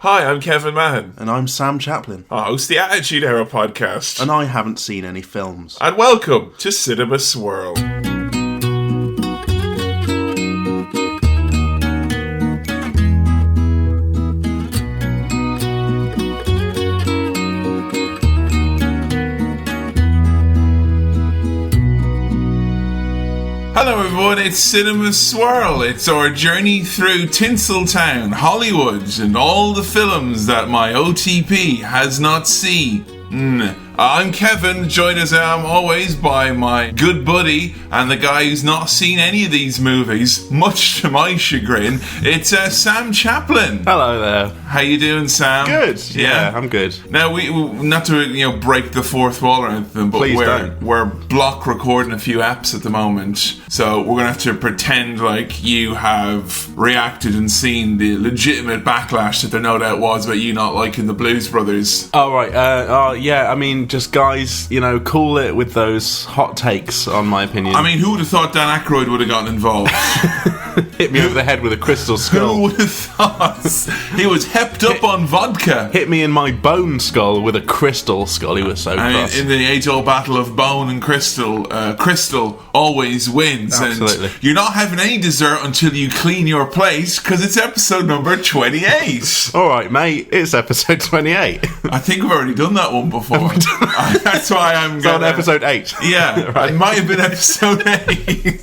Hi, I'm Kevin Mahan. And I'm Sam Chaplin. I host the Attitude Era podcast. And I haven't seen any films. And welcome to Cinema Swirl. Hello everyone, it's Cinema Swirl. It's our journey through Tinseltown, Hollywood, and all the films that my OTP has not seen. I'm Kevin, joined as I am always by my good buddy and the guy who's not seen any of these movies, much to my chagrin. It's Sam Chaplin. Hello there. How you doing, Sam? Good. Yeah, I'm good. Now we not to break the fourth wall or anything, but we're block recording a few apps at the moment, so we're gonna have to pretend like you have reacted and seen the legitimate backlash that there no doubt was about you not liking the Blues Brothers. Oh right. Yeah. I mean, just guys, cool it with those hot takes. On my opinion. I mean, who would have thought Dan Aykroyd would have gotten involved? Hit me over the head with a crystal skull. Who would have thought? He was hepped up on vodka. Hit me in my bone skull with a crystal skull. He was so cross. In the age-old battle of bone and crystal, crystal always wins. Absolutely. And you're not having any dessert until you clean your plate, because it's episode number 28. All right, mate. It's episode 28. I think we've already done that one before. That's why I'm going. On episode 8. Yeah, right. It might have been episode 8.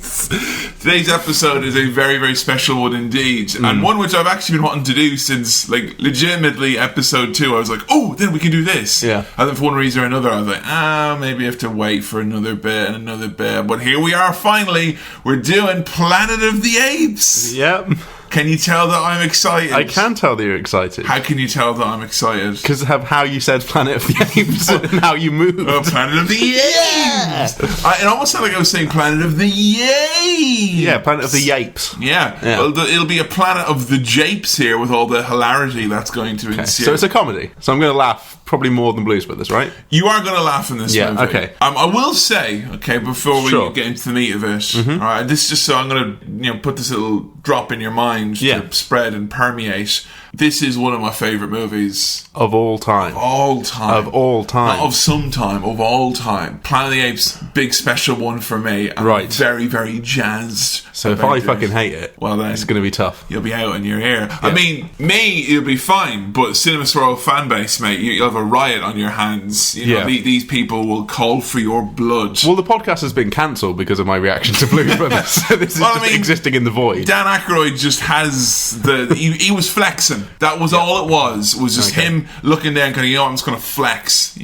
Today's episode is a very, very special one indeed, and one which I've actually been wanting to do since, legitimately episode 2. I was like, oh, then we can do this. Yeah. And then for one reason or another, I was like, maybe I have to wait for another bit and another bit. But here we are, finally. We're doing Planet of the Apes. Yep. Can you tell that I'm excited? I can tell that you're excited. How can you tell that I'm excited? Because of how you said Planet of the Apes and how you moved. Oh, Planet of the Apes! Yeah! It almost sounded like I was saying Planet of the Apes! Yeah, Planet of the Apes. Yeah. Well, it'll be a Planet of the Japes here with all the hilarity that's going to ensue. So it's a comedy. So I'm going to laugh probably more than Blues Brothers, right? You are going to laugh in this movie. Okay. I will say, before we get into the meat of it, all right, this is just so I'm going to put this little drop in your mind to spread and permeate. This is one of my favourite movies. Of all time. All time. Of all time. Not of some time, of all time. Planet of the Apes, big special one for me. I'm very, very jazzed. So if I fucking hate it, well then it's going to be tough. You'll be out in your ear. Yeah. I mean, it'll be fine, but Cinema Swirl fan base, mate, you'll have a riot on your hands. These people will call for your blood. Well, the podcast has been cancelled because of my reaction to Blues Brothers. So this is existing in the void. Dan Aykroyd just has he was flexing. That was all it was just him looking down going, I'm just going to flex,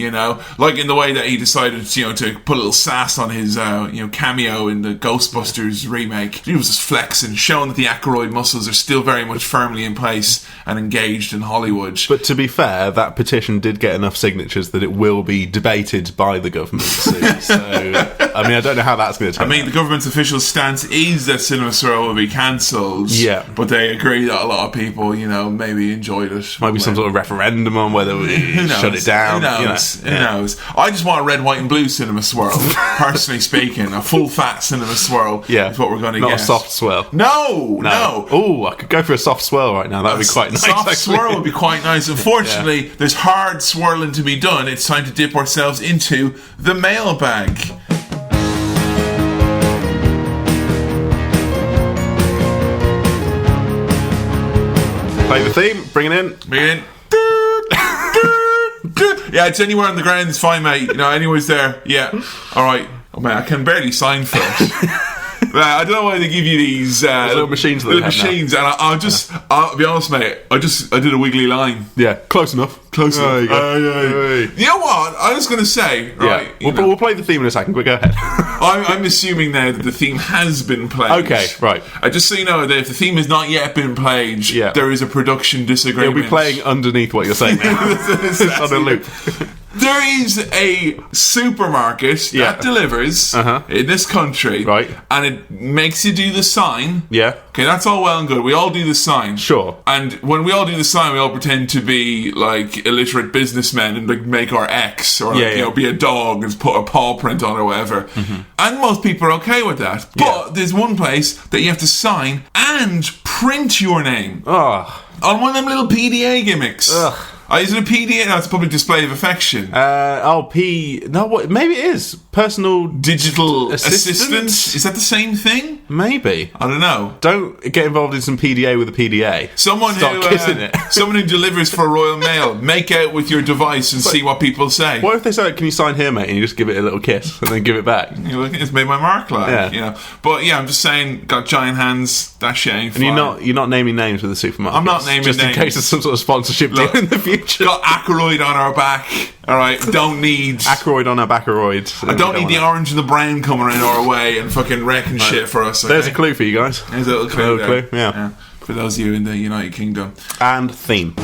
like in the way that he decided, to put a little sass on his, cameo in the Ghostbusters remake. He was just flexing, showing that the Aykroyd muscles are still very much firmly in place and engaged in Hollywood. But to be fair, that petition did get enough signatures that it will be debated by the government soon. So, I don't know how that's going to turn out. The government's official stance is that Cinema Swirl will be cancelled. Yeah. But they agree that a lot of people, maybe enjoyed it. Might be some sort of referendum on whether we shut it down. Who knows? Who knows? I just want a red, white and blue Cinema Swirl. Personally speaking, a full fat Cinema Swirl is what we're going to get. Not a soft swirl. No. Oh, I could go for a soft swirl right now. That would be quite nice. Soft swirl would be quite nice. Unfortunately, there's hard swirling to be done. It's time to dip ourselves into the mailbag. Play the theme, bring it in. Yeah, it's anywhere on the ground, it's fine, mate. Anywhere's there. Yeah. Alright. Oh man, I can barely sign for it. I don't know why they give you these little machines. And I'll be honest, mate. I did a wiggly line. Yeah, close enough. You know what? I was going to say. Right, we'll play the theme in a second. Quick, go ahead. I'm assuming now that the theme has been played. Okay, right. Just so you know, that if the theme has not yet been played, there is a production disagreement. It'll be playing underneath what you're saying now. It's on a loop. There is a supermarket that delivers in this country, right? And it makes you do the sign. Yeah. Okay, that's all well and good. We all do the sign. Sure. And when we all do the sign, we all pretend to be like illiterate businessmen and like make our X or like, you know, be a dog and put a paw print on or whatever. Mm-hmm. And most people are okay with that. But there's one place that you have to sign and print your name on one of them little PDA gimmicks. Is it a PDA? No, it's a public display of affection. Maybe it is. Personal digital assistant? Is that the same thing? Maybe. I don't know. Don't get involved in some PDA with a PDA. Someone who delivers for Royal Mail, make out with your device and see what people say. What if they say, can you sign here, mate? And you just give it a little kiss and then give it back. It's made my mark, like, you know. But yeah, I'm just saying, got giant hands, that shit ain't fine. And you're not naming names with the supermarket. I'm not naming names. Just in case there's some sort of sponsorship deal in the future. Got Ackroyd on our back. Alright, don't need Ackroyd on our backaroid. I don't need the orange and the brown coming around our way and fucking wrecking shit for us. Okay? There's a clue for you guys. There's a little clue. Yeah. For those of you in the United Kingdom. And theme.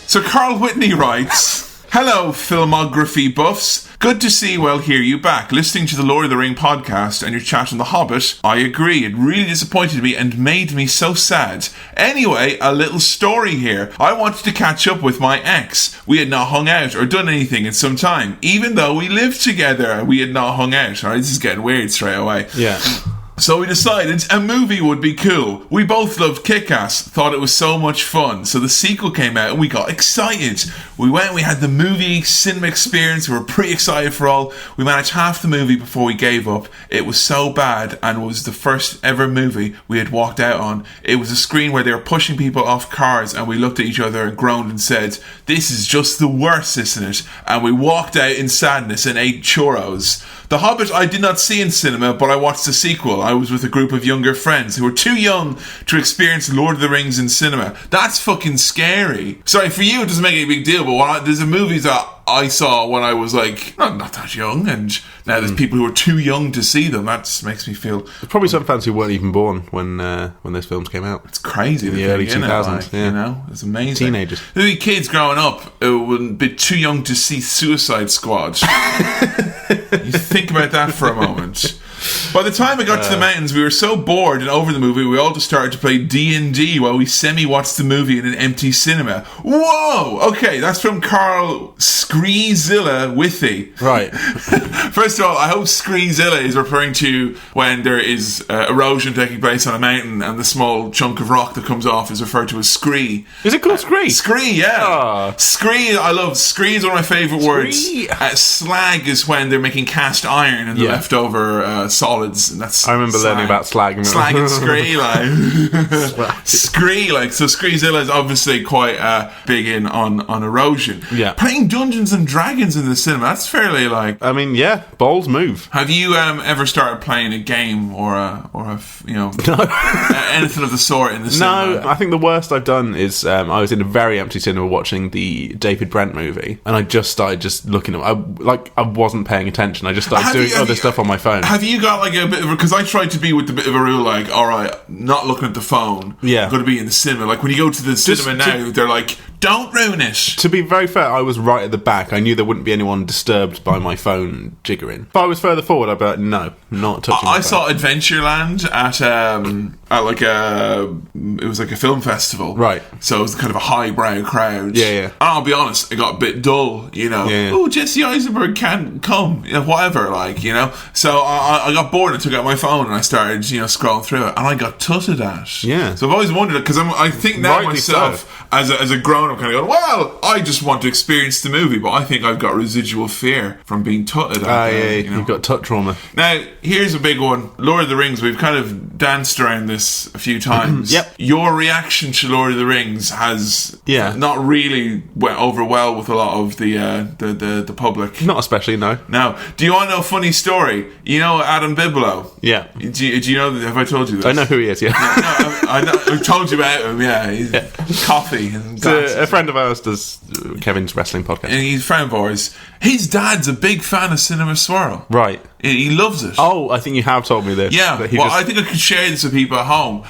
So Carl Whitney writes, hello, filmography buffs. Good to see, hear you back. Listening to the Lord of the Ring podcast and your chat on The Hobbit, I agree. It really disappointed me and made me so sad. Anyway, a little story here. I wanted to catch up with my ex. We had not hung out or done anything in some time. Even though we lived together, we had not hung out. Alright, this is getting weird straight away. Yeah. So we decided a movie would be cool. We both loved Kick-Ass, thought it was so much fun. So the sequel came out and we got excited. We went, we had the movie cinema experience. We were pretty excited for all. We managed half the movie before we gave up. It was so bad and was the first ever movie we had walked out on. It was a screen where they were pushing people off cars and we looked at each other and groaned and said, this is just the worst, isn't it? And we walked out in sadness and ate churros. The Hobbit I did not see in cinema, but I watched the sequel. I was with a group of younger friends who were too young to experience Lord of the Rings in cinema. That's fucking scary. Sorry, for you it doesn't make any big deal, but there's a movies that I saw when I was like, not that young, and now there's people who are too young to see them. That just makes me feel... There's probably some fans who weren't even born when those films came out. It's crazy. In the early 2000s, You know, it's amazing. Teenagers. There'll be kids growing up who would be too young to see Suicide Squad. You think about that for a moment. By the time we got to the mountains, we were so bored and over the movie, we all just started to play D&D while we semi-watched the movie in an empty cinema. Whoa! Okay, that's from Carl Screezilla Withy. Right. First of all, I hope Screezilla is referring to when there is erosion taking place on a mountain and the small chunk of rock that comes off is referred to as scree. Is it called scree? Scree, yeah. Scree, I love. Scree is one of my favourite words. Slag is when they're making cast iron and the leftover solids, and that's I remember slag. learning about slag. Slag and scree, like scree, like so. Screezilla is obviously quite big in on erosion. Yeah, playing Dungeons and Dragons in the cinema. That's fairly like. I mean, yeah, balls move. Have you ever started playing a game or a anything of the sort in the cinema? No, I think the worst I've done is I was in a very empty cinema watching the David Brent movie, and I just started looking at. I wasn't paying attention. I just started doing other stuff on my phone. Have you got like a bit of because I tried to be with the bit of a rule like, all right, not looking at the phone. Yeah, I'm going to be in the cinema. Like when you go to the cinema now, they're like, don't ruin it. To be very fair, I was right at the back. I knew there wouldn't be anyone disturbed by my phone jiggering. If I was further forward, I'd be like, no, not touching. I saw Adventureland at like it was like a film festival, right? So it was kind of a highbrow crowd. Yeah. And I'll be honest, it got a bit dull, you know. Yeah. Oh, Jesse Eisenberg can't come, you know, whatever, like, you know. So I got bored and took out my phone and I started, you know, scrolling through it, and I got tutted at. Yeah. So I've always wondered because I think now myself as a grown up kind of going, well, I just want to experience the movie, but I think I've got residual fear from being tutted at. Yeah, you know? You've got tut trauma. Now, here's a big one. Lord of the Rings, we've kind of danced around this a few times. Yep. Your reaction to Lord of the Rings has not really went over well with a lot of the public. Not especially, no. Now, do you want to know a funny story? You know Adam Bigelow? Yeah. Do you know, have I told you this? I know who he is, yeah. I've told you about him, yeah. He's coffee and a friend of ours does Kevin's wrestling podcast. And he's a friend of ours. His dad's a big fan of Cinema Swirl. Right. He loves it. Oh, I think you have told me this. Yeah. I think I could share this with people at home.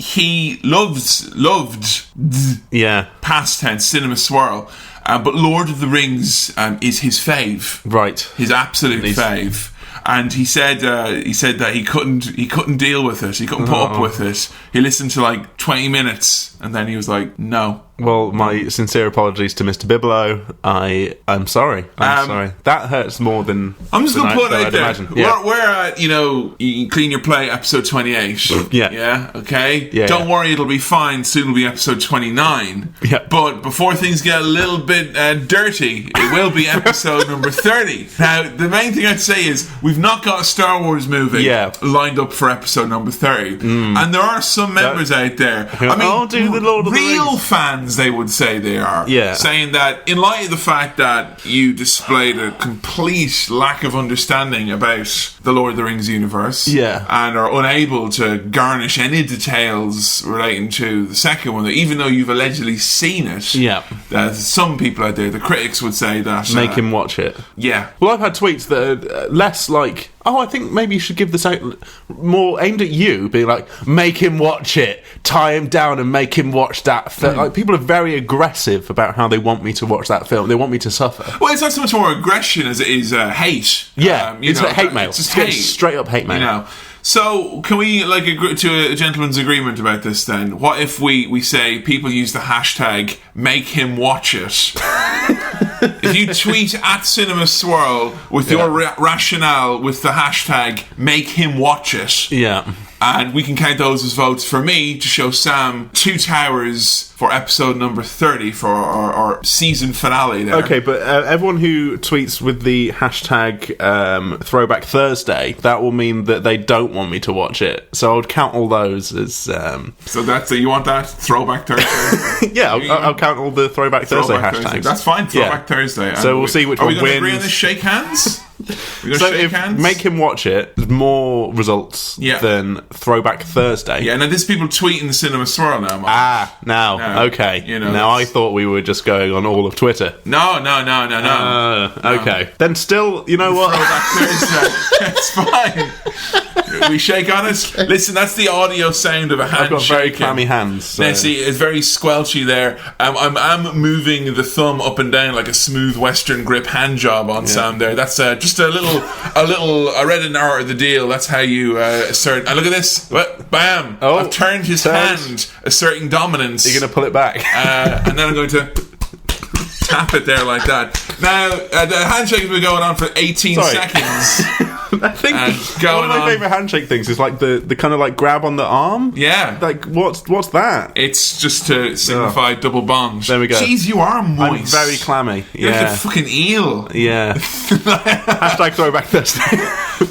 he loved Yeah. past tense cinema swirl, but Lord of the Rings is his fave, Right. his absolute fave. And he said that he couldn't deal with it. He couldn't put up with it. He listened to like 20 minutes, and then he was like, "No." Well, my sincere apologies to Mr. Biblo. I'm sorry. I'm sorry. That hurts more than I'm just going to put it out there. Imagine. Yeah. We're at, you can clean your plate, episode 28. Yeah. Yeah, okay? Yeah, Don't worry, it'll be fine. Soon will be episode 29. Yeah. But before things get a little bit dirty, it will be episode number 30. Now, the main thing I'd say is we've not got a Star Wars movie lined up for episode number 30. And there are some members out there. I mean, I'll do the Lord of the real Rings. fans, they would say they are. Yeah. Saying that in light of the fact that you displayed a complete lack of understanding about the Lord of the Rings universe, and are unable to garnish any details relating to the second one, even though you've allegedly seen it, there's some people out there, the critics would say that make him watch it. Yeah. Well, I've had tweets that are less like, oh, I think maybe you should give this out, more aimed at you, being like, make him watch it, tie him down and make him watch that film. Like, people are very aggressive about how they want me to watch that film. They want me to suffer. Well, it's not so much more aggression as it is hate. Yeah, it's like hate mail. It's just hate. Straight up hate mail. So, can we agree to a gentleman's agreement about this then? What if we say people use the hashtag make him watch it? If you tweet at Cinema Swirl with your rationale with the hashtag make him watch it, and we can count those as votes for me to show Sam 2 towers for episode number 30 for our season finale there. Okay, but everyone who tweets with the hashtag Throwback Thursday, that will mean that they don't want me to watch it. So I would count all those as... So you want that? Throwback Thursday? Yeah, I'll count all the Throwback Thursday hashtags. That's fine, Throwback Thursday. So we'll see which one wins. Are we going to agree on this? Shake hands? So if make him watch it, there's more results than Throwback Thursday. Yeah, now there's people tweeting the Cinema Swirl now, Mark. Okay. Now I thought we were just going on all of Twitter. No. Okay. Then still, you know what? Throwback Thursday. It's fine. We shake on it. Listen, that's the audio sound of a hand. I've got very clammy hands. So. Now, see, it's very squelchy there. I'm moving the thumb up and down like a smooth Western grip hand job on Sam there. That's just a little. I read an art of the deal. That's how you assert. And look at this. Bam! Oh, I've turned his hand, asserting dominance. You're going to pull it back, and then I'm going to tap it there like that. Now the handshake has been going on for 18 seconds. I think one of my favourite handshake things is like the kind of like grab on the arm. Yeah. Like what's that? It's just to signify double bond. There we go. Jeez, you are moist. I'm very clammy. You're like a fucking eel. Yeah. Hashtag Throwback Thursday.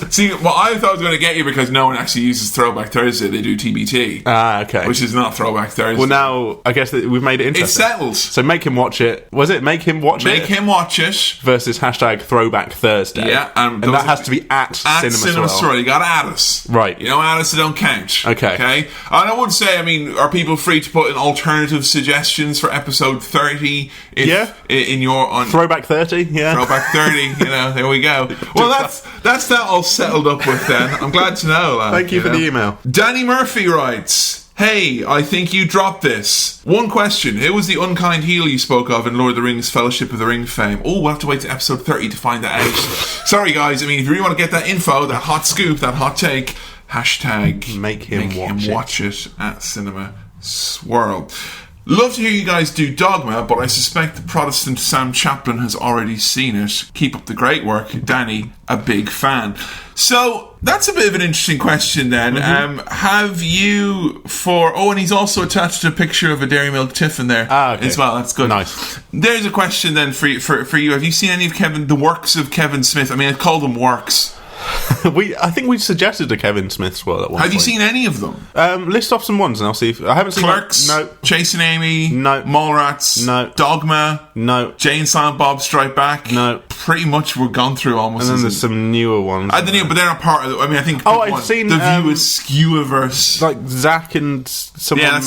See, well, I thought I was going to get you because no one actually uses Throwback Thursday. They do TBT. Okay. Which is not Throwback Thursday. Well, now I guess that we've made it interesting. It's settled. So make him watch it. Was it make him watch it? Make him watch it. Versus hashtag Throwback Thursday. Yeah. And that has to be at Cinema Swirl. You got to add us. Right. You don't add us, it don't count. Okay. And I would say, are people free to put in alternative suggestions for episode 30? In your... Throwback 30, yeah. Throwback 30, there we go. Well, that's that all settled up with then. I'm glad to know, lad. Thank you for the email. Danny Murphy writes... Hey, I think you dropped this. One question. Who was the unkind heel you spoke of in Lord of the Rings Fellowship of the Ring fame? Oh, we'll have to wait to episode 30 to find that out. Sorry, guys. If you really want to get that info, that hot scoop, that hot take, hashtag make him watch it at Cinema Swirl. Love to hear you guys do Dogma, but I suspect the Protestant Sam Chaplin has already seen it. Keep up the great work. Danny, a big fan. So, that's a bit of an interesting question then. Have you and he's also attached a picture of a Dairy Milk Tiffin there as well. That's good. Nice. There's a question then for you. Have you seen any of the works of Kevin Smith? I mean, I call them works. I think we suggested a Kevin Smith swirl at one point. Have you seen any of them? List off some ones and I'll see if... I haven't seen... Clerks? No. Chasing Amy? No. Mallrats? No. Dogma? No. Jay and Silent Bob Strike Back? No. Pretty much we're gone through almost. And then there's some newer ones. But they're not part of it. I mean, I think... I've seen... The View is Skewiverse. Like Zach and someone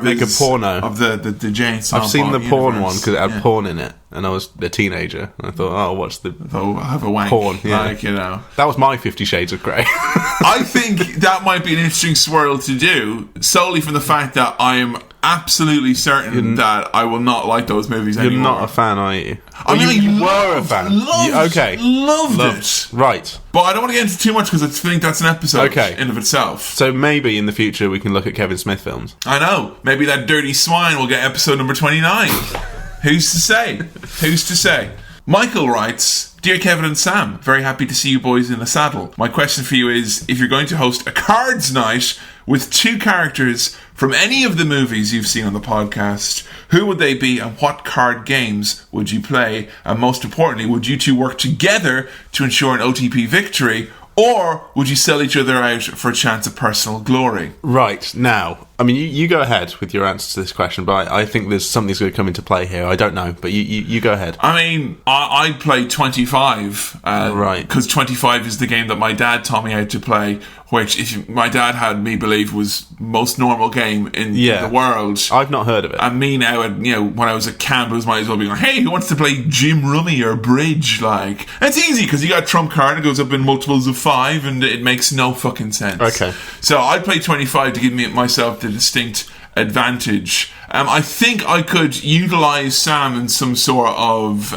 make a porno. Of the Jay and Silent I've seen Bob the porn universe. one because it had porn in it. And I was a teenager, and I thought, I'll watch the I'll have a wank. Porn, yeah. Like, That was my 50 Shades of Grey. I think that might be an interesting swirl to do, solely from the fact that I am absolutely certain that I will not like those movies anymore. You're not a fan, are you? I mean, you were a fan. Loved it. Right. But I don't want to get into too much because I think that's an episode in of itself. So maybe in the future we can look at Kevin Smith films. I know. Maybe that dirty swine will get episode number 29. Who's to say? Who's to say? Michael writes, Dear Kevin and Sam, very happy to see you boys in the saddle. My question for you is, if you're going to host a cards night with 2 characters from any of the movies you've seen on the podcast, who would they be and what card games would you play? And most importantly, would you 2 work together to ensure an OTP victory, or would you sell each other out for a chance of personal glory? Right, now, I mean, you go ahead with your answer to this question, but I think there's something's going to come into play here. I don't know, but you go ahead. I mean, I'd play 25. Right. Because 25 is the game that my dad taught me how to play, which my dad had me believe was most normal game in the world. I've not heard of it. And me now, when I was at camp, it was might as well be like, hey, who wants to play Jim Rummy or Bridge? Like, and it's easy because you got a trump card, it goes up in multiples of 5, and it makes no fucking sense. Okay. So I'd play 25 to give myself the distinct advantage. I think I could utilise Sam in some sort of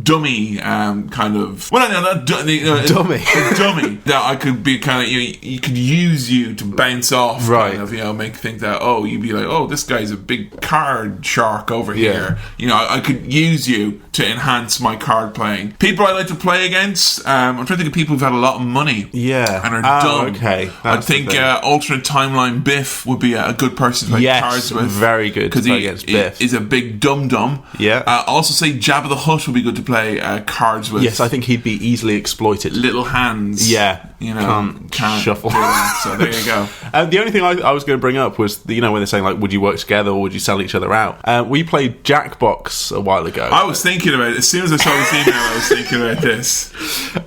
dummy kind of... Well, no, not dummy. Dummy. Dummy. That I could be kind of... You could use you to bounce off. Right. Kind of, make think that, you'd be like, this guy's a big card shark over here. I could use you to enhance my card playing. People I like to play against, I'm trying to think of people who've had a lot of money. Yeah. And are dumb. Okay. I think alternate timeline Biff would be a good person to play cards with. Very good to play against Biff. He's a big dum-dum. Yeah. Also say Jabba the Hutt would be good to play cards with. Yes, I think he'd be easily exploited. Little hands. Yeah. Can't shuffle. So there you go. The only thing I was going to bring up was, when they're saying, like, would you work together or would you sell each other out? We played Jackbox a while ago. I was thinking about it. As soon as I saw this email, I was thinking about this.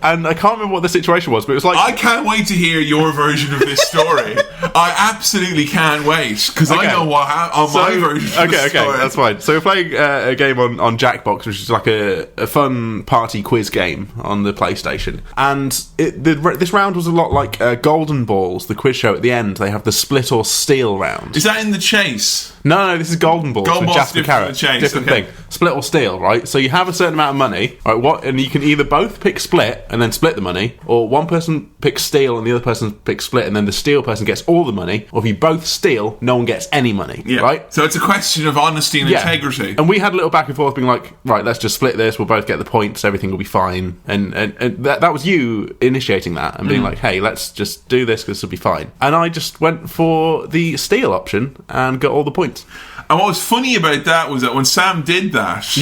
And I can't remember what the situation was, but it was like... I can't wait to hear your version of this story. I absolutely can't wait, because I know what happened on my version of the story. Okay, that's fine. So we're playing a game on Jackbox, which is like a fun party quiz game on the PlayStation. And this round was a lot like Golden Balls, the quiz show at the end. They have the split or steal round. Is that in the chase? No, this is Golden Balls with Jasper Carrot. Different thing. Split or steal, right? So you have a certain amount of money, right? And you can either both pick split and then split the money, or one person picks steal and the other person picks split, and then the steal person gets all the money, or if you both steal, no one gets any money, right? So it's a question of honesty and integrity. And we had a little back and forth being like, right, let's just split this, we'll both get the points, everything will be fine. And that was you initiating that and being like, hey, let's just do this because this will be fine. And I just went for the steal option and got all the points. And what was funny about that was that when Sam did that,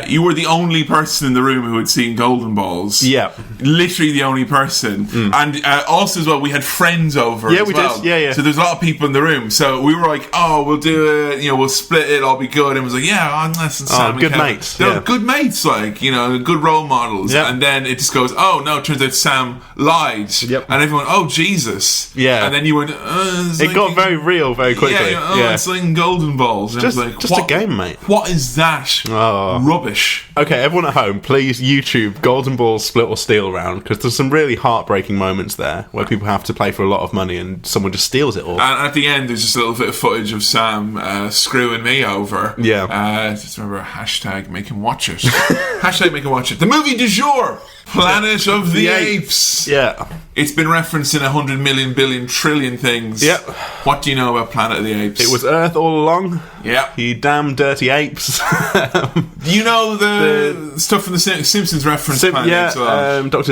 you were the only person in the room who had seen Golden Balls. Yeah. Literally the only person. And also as well, we had friends over as well. Did. So there's a lot of people in the room. So we were like, we'll do it, we'll split it, I'll be good. And it was like, unless it's Sam good mates. They're good mates, good role models. Yep. And then it just goes, it turns out Sam lied. Yep. And everyone, Jesus. Yeah. And then you went, it got very real very quickly. It's like Golden Balls. Just a game, mate. What is that? Rubbish. Okay, everyone at home, please YouTube Golden Balls split or steal round, because there's some really heartbreaking moments there where people have to play for a lot of money and someone just steals it all. And at the end, there's just a little bit of footage of Sam screwing me over. Yeah. Just remember, hashtag make him watch it. Hashtag make him watch it. The movie du jour, Planet of the Apes. Yeah. It's been referenced in 100 million, billion, trillion things. Yep. What do you know about Planet of the Apes? It was Earth all along. Yeah. You damn dirty apes. Do you know the stuff from the Simpsons reference? Dr.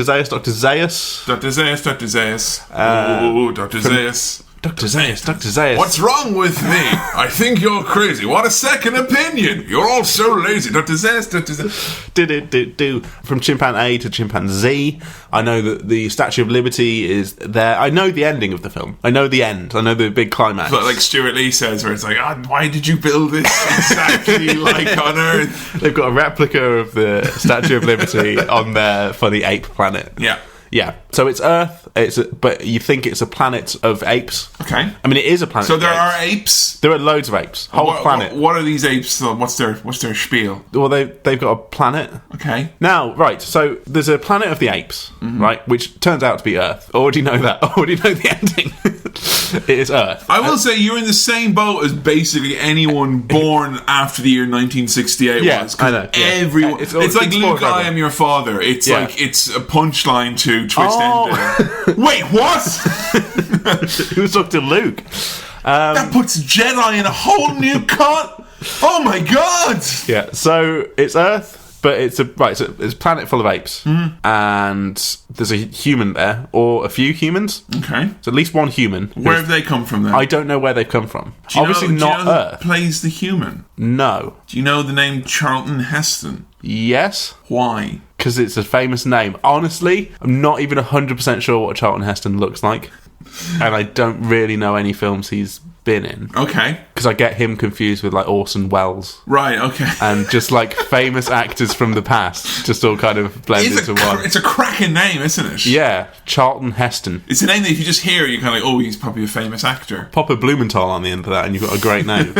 Zaius. Dr. Zaius. Dr. Zaius. Dr. Zaius. What's wrong with me? I think you're crazy. Want a second opinion? You're all so lazy. Dr. Zaius. From chimpanzee to chimpanzee. I know that the Statue of Liberty is there. I know the ending of the film. I know the end. I know the big climax. But like Stuart Lee says, where it's like, why did you build this exactly like on Earth? They've got a replica of the Statue of Liberty on their funny ape planet. Yeah. Yeah. So it's Earth. But you think it's a planet of apes. Okay. I mean, it is a planet. So of there apes. are apes. There are loads of apes. Whole planet. What are these apes? What's their spiel? Well, they've got a planet. Okay. Now, right, so there's a planet of the apes, right, which turns out to be Earth. Already know that. Already know the ending. It is Earth. I will say you're in the same boat as basically anyone born after the year 1968 Yeah, was. I know. Yeah. Everyone. It's like Luke, I am your father. It's Yeah. like it's a punchline to twist ending. Wait, what? Who's Dr. Luke? That puts Jedi in a whole new cut. Oh my god! Yeah, so it's Earth, but it's a planet full of apes, and there's a human there, or a few humans. Okay. So at least one human. Where have they come from then? I don't know where they've come from. Do you Obviously know, not do you know Earth. Who plays the human? No. Do you know the name Charlton Heston? Yes. Why? Because it's a famous name. Honestly, I'm not even 100% sure what Charlton Heston looks like, and I don't really know any films he's been in. Okay. Because I get him confused with like Orson Welles. Right, okay. And just like famous actors from the past just all kind of blend into one. It's a cracking name, isn't it? Yeah, Charlton Heston. It's a name that if you just hear it, you're kind of like, oh, he's probably a famous actor. Pop a Blumenthal on the end of that and you've got a great name.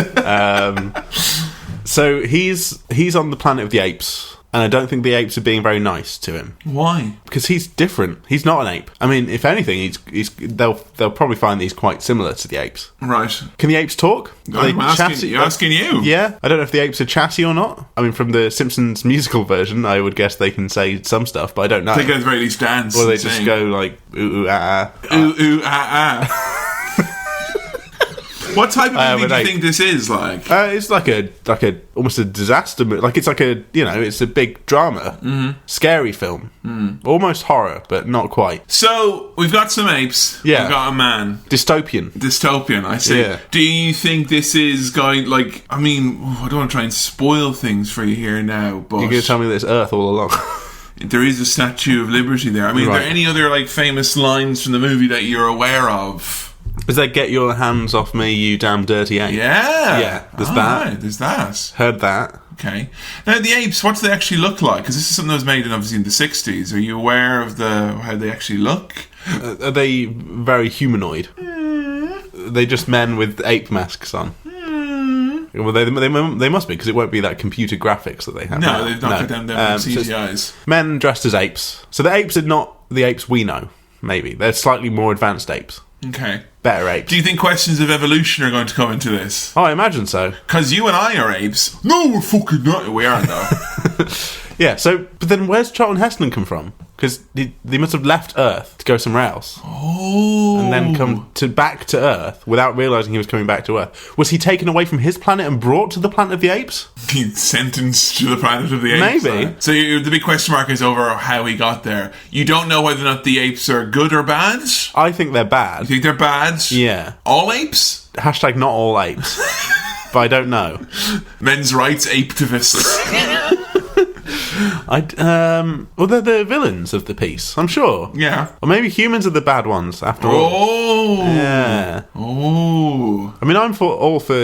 So he's on the planet of the apes. And I don't think the apes are being very nice to him. Why? Because he's different. He's not an ape. I mean, if anything, they'll probably find that he's quite similar to the apes. Right. Can the apes talk? I'm asking you. Yeah. I don't know if the apes are chatty or not. I mean, from the Simpsons musical version, I would guess they can say some stuff, but I don't know. They go at the very least dance. Or they just go like, ooh, ooh, ah, ah. Ooh, ooh, ah, ah. What type of movie do you think this is like? It's like a almost a disaster movie. Like it's like it's a big drama, scary film, almost horror, but not quite. So we've got some apes. Yeah. We've got a man. Dystopian. I see. Yeah. Do you think this is going like? I mean, I don't want to try and spoil things for you here now, but You're going to tell me that it's Earth all along. There is a Statue of Liberty there. I mean, Right. are there any other like famous lines from the movie that you're aware of? Is that "Get your hands off me, you damn dirty ape"? Yeah. Yeah, there's that. Right, there's that. Heard that. Okay. Now, the apes, what do they actually look like? Because this is something that was made obviously in the 60s. Are you aware of how they actually look? Are they very humanoid? Are they just men with ape masks on? Well, they must be, because it won't be that computer graphics that they have. No, they've not got them CGIs. So men dressed as apes. So the apes are not the apes we know, maybe. They're slightly more advanced apes. Okay. Better apes. Do you think questions of evolution are going to come into this? Oh, I imagine so. Because you and I are apes. No, we're fucking not. We are, though. Yeah, so, but then where's Charlton Heston come from? Because they must have left Earth to go somewhere else. Oh. And then come back to Earth without realising he was coming back to Earth. Was he taken away from his planet and brought to the planet of the apes? He's sentenced to the planet of the apes. Maybe. So the big question mark is over how he got there. You don't know whether or not the apes are good or bad? I think they're bad. You think they're bad? Yeah. All apes? Hashtag not all apes. But I don't know. Men's rights apetivists. Well, they're the villains of the piece, I'm sure. Yeah. Or maybe humans are the bad ones, after all. Oh. Yeah. Oh. I mean, I'm all for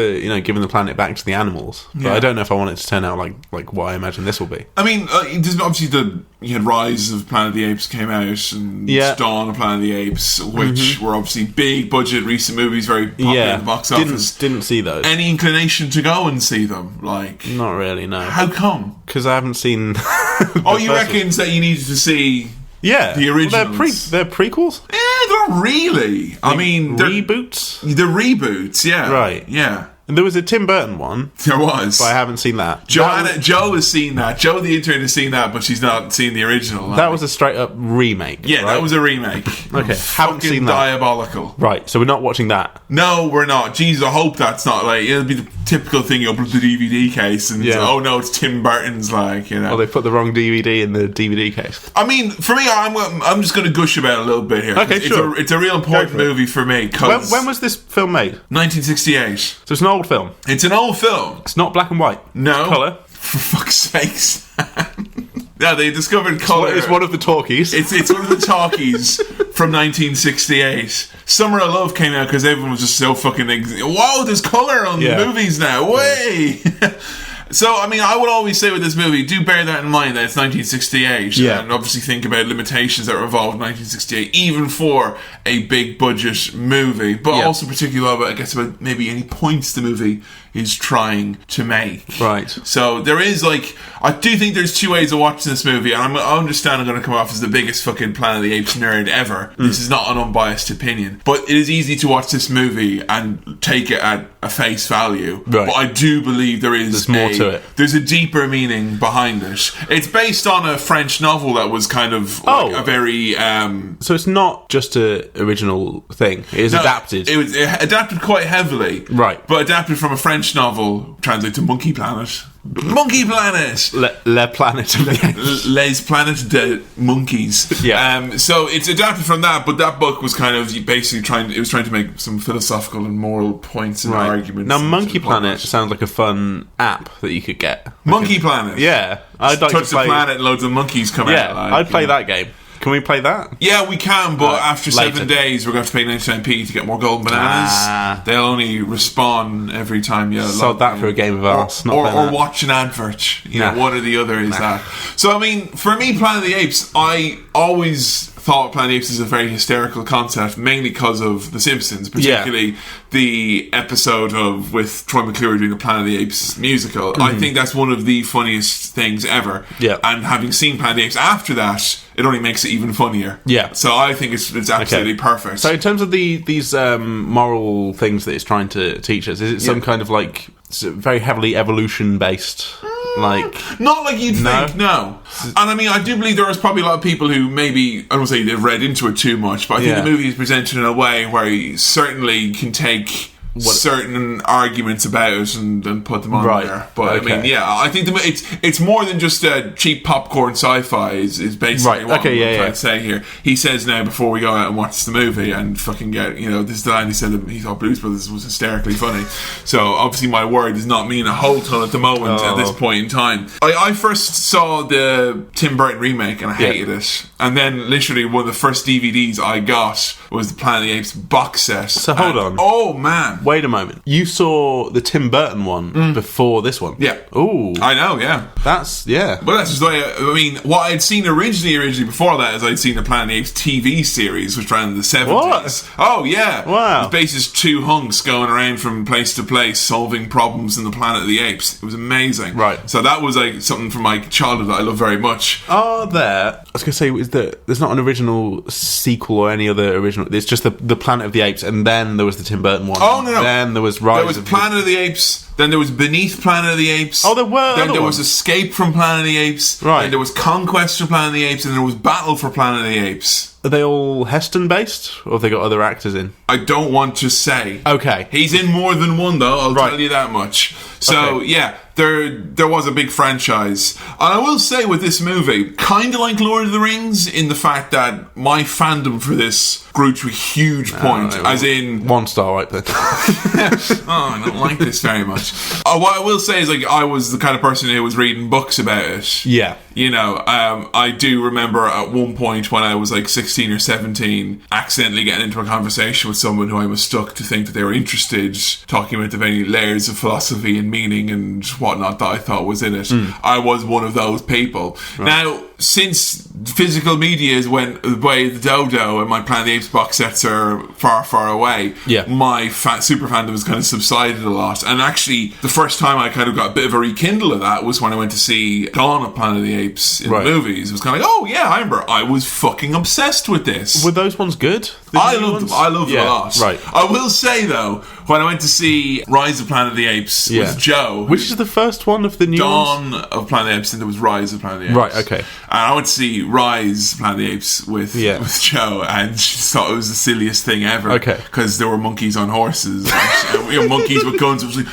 giving the planet back to the animals, but Yeah. I don't know if I want it to turn out like what I imagine this will be. I mean, there's obviously you had Rise of Planet of the Apes came out, and Dawn of Planet of the Apes, which were obviously big budget recent movies, very popular in the box office. Didn't see those. Any inclination to go and see them? Like, not really, no. How come? Because I haven't seen. You reckon that you needed to see? Yeah, the originals. Well, they're prequels. Yeah, not really. I mean, reboots. The reboots, yeah, right, yeah. And there was a Tim Burton one. There was. But I haven't seen that. Joe has seen that. Joe the intern has seen that, but she's not seen the original. That was a straight up remake. Yeah, right? That was a remake. Okay, haven't seen that. Diabolical. Right, so we're not watching that. No, we're not. Jeez, I hope that's not like it'll be the typical thing. You open the DVD case and oh no, it's Tim Burton's. Well, they put the wrong DVD in the DVD case. I mean, for me, I'm just going to gush about it a little bit here. Okay, sure. It's a real important movie for me. When was this film made? 1968. So it's an old film. It's an old film. It's not black and white. No. It's colour. For fuck's sakes. Yeah, they discovered colour. It's one of the talkies. It's one of the talkies from 1968. Summer of Love came out because everyone was just so fucking... Wow, there's colour on movies now. Way! So, I mean, I would always say with this movie, do bear that in mind that it's 1968, and obviously think about limitations that were involved in 1968, even for a big budget movie, but also particularly about, I guess, about maybe any points the movie is trying to make. Right. So there is, like, I do think there's two ways of watching this movie, and I understand I'm going to come off as the biggest fucking Planet of the Apes nerd ever. This is not an unbiased opinion, but it is easy to watch this movie and take it at a face value. Right. But I do believe there's more to it. There's a deeper meaning behind it. It's based on a French novel that was kind of like a very... So it's not just an original thing. It is adapted. It was adapted quite heavily. Right. But adapted from a French novel, translated to Monkey Planet. Monkey Planet! Le Planet of the Apes. Les Planet de Monkeys. Yeah. So it's adapted from that, but that book was kind of basically trying to make some philosophical and moral points and arguments. Now, Monkey Planet sounds like a fun app that you could get. Monkey Planet? Yeah. I'd like touch to play... the planet and loads of monkeys come out. Yeah, I'd play that game. Can we play that? Yeah, we can, but after later. 7 days, we're going to have to pay 99p to get more golden bananas. They'll only respawn every time you sold that for a game of arse. Or watch an advert. You know, one or the other is that. So, I mean, for me, Planet of the Apes, I always thought Planet of the Apes is a very hysterical concept, mainly because of The Simpsons, particularly the episode with Troy McClure doing the Planet of the Apes musical. I think that's one of the funniest things ever. Yeah. And having seen Planet of the Apes after that, it only makes it even funnier. Yeah. So I think it's absolutely perfect. So in terms of these moral things that it's trying to teach us, is it some kind of like very heavily evolution based? Like, not like you'd think, no. And I mean, I do believe there is probably a lot of people who maybe, I don't want to say they've read into it too much, but I think the movie is presented in a way where you certainly can take certain arguments about it and put them on there. But I mean, I think it's more than just a cheap popcorn sci-fi is basically what I'm trying to say here. He says now before we go out and watch the movie and fucking get, this is the line he said that he thought Blues Brothers was hysterically funny. So obviously my word does not mean a whole ton at the moment at this point in time. I first saw the Tim Burton remake and I hated it. And then literally one of the first DVDs I got was the Planet of the Apes box set. So hold on. Oh man. Wait a moment. You saw the Tim Burton one before this one? Yeah. Ooh. I know, yeah. But that's just like, I mean, what I'd seen originally before that is I'd seen the Planet of the Apes TV series, which ran in the 70s. What? Oh, yeah. Wow. It bases two hunks going around from place to place solving problems in the Planet of the Apes. It was amazing. Right. So that was like something from my childhood that I love very much. I was going to say, there's not an original sequel or any other original. It's just the Planet of the Apes, and then there was the Tim Burton one. Oh, no. Then there was Rise There was Planet of the Apes, then there was Beneath Planet of the Apes. Oh, there were Then other there ones. was Escape from Planet of the Apes. Right. Then there was Conquest from Planet of the Apes, and there was Battle for Planet of the Apes. Are they all Heston based, or have they got other actors in? I don't want to say. Okay. He's in more than one, though, I'll tell you that much. So, there was a big franchise. And I will say with this movie, kind of like Lord of the Rings, in the fact that my fandom for this grew to a huge point, as in... 1 star right there. I don't like this very much. What I will say is, like, I was the kind of person who was reading books about it. Yeah. I do remember at one point when I was like 16 or 17 accidentally getting into a conversation with someone who I mistook to think that they were interested, talking about the very layers of philosophy and meaning and whatnot that I thought was in it. I was one of those people. Right. Now, since physical media has went away the dodo and my Planet of the Apes box sets are far, far away, my super fandom has kind of subsided a lot. And actually, the first time I kind of got a bit of a rekindle of that was when I went to see Dawn of Planet of the Apes in the movies. It was kind of like, oh yeah, I remember I was fucking obsessed with this. Were those ones good? I loved them. I loved them a lot. Right. I will say though, when I went to see Rise of Planet of the Apes with Joe, which is the first one of the new Dawn of Planet of the Apes, and there was Rise of Planet of the Apes. Right. Okay. And I went to see Rise of Planet of the Apes with Joe, and she thought it was the silliest thing ever. Okay. Because there were monkeys on horses, and, monkeys with guns. It was like,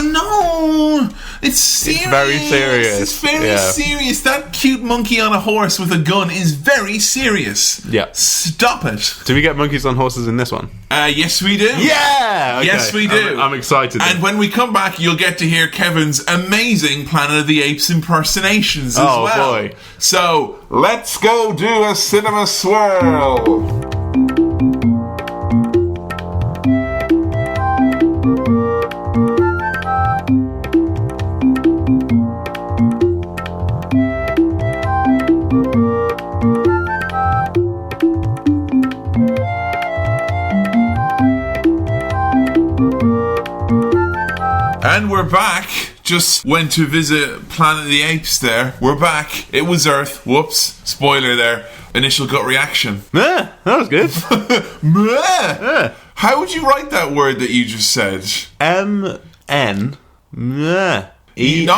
no, it's serious. It's very serious. It's very serious. That cute monkey on a horse with a gun is very serious. Yeah. Stop it. Do we get monkeys on horses in this one? Yes, we do. Yeah! Okay. Yes, we do. I'm excited. And when we come back, you'll get to hear Kevin's amazing Planet of the Apes impersonations as well. Oh, boy. So, let's go do a cinema swirl. And we're back. Just went to visit Planet of the Apes there. We're back. It was Earth. Whoops. Spoiler there. Initial gut reaction. Yeah, that was good. Meh. How would you write that word that you just said? M-N E-H-Y-G-H.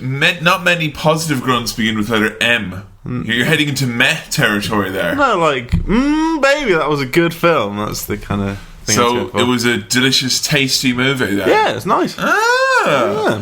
Not many positive grunts begin with letter M. You're heading into meh territory there. No, like, baby, that was a good film. That's the kind of thing. So it was a delicious, tasty movie then? Yeah, it's nice. I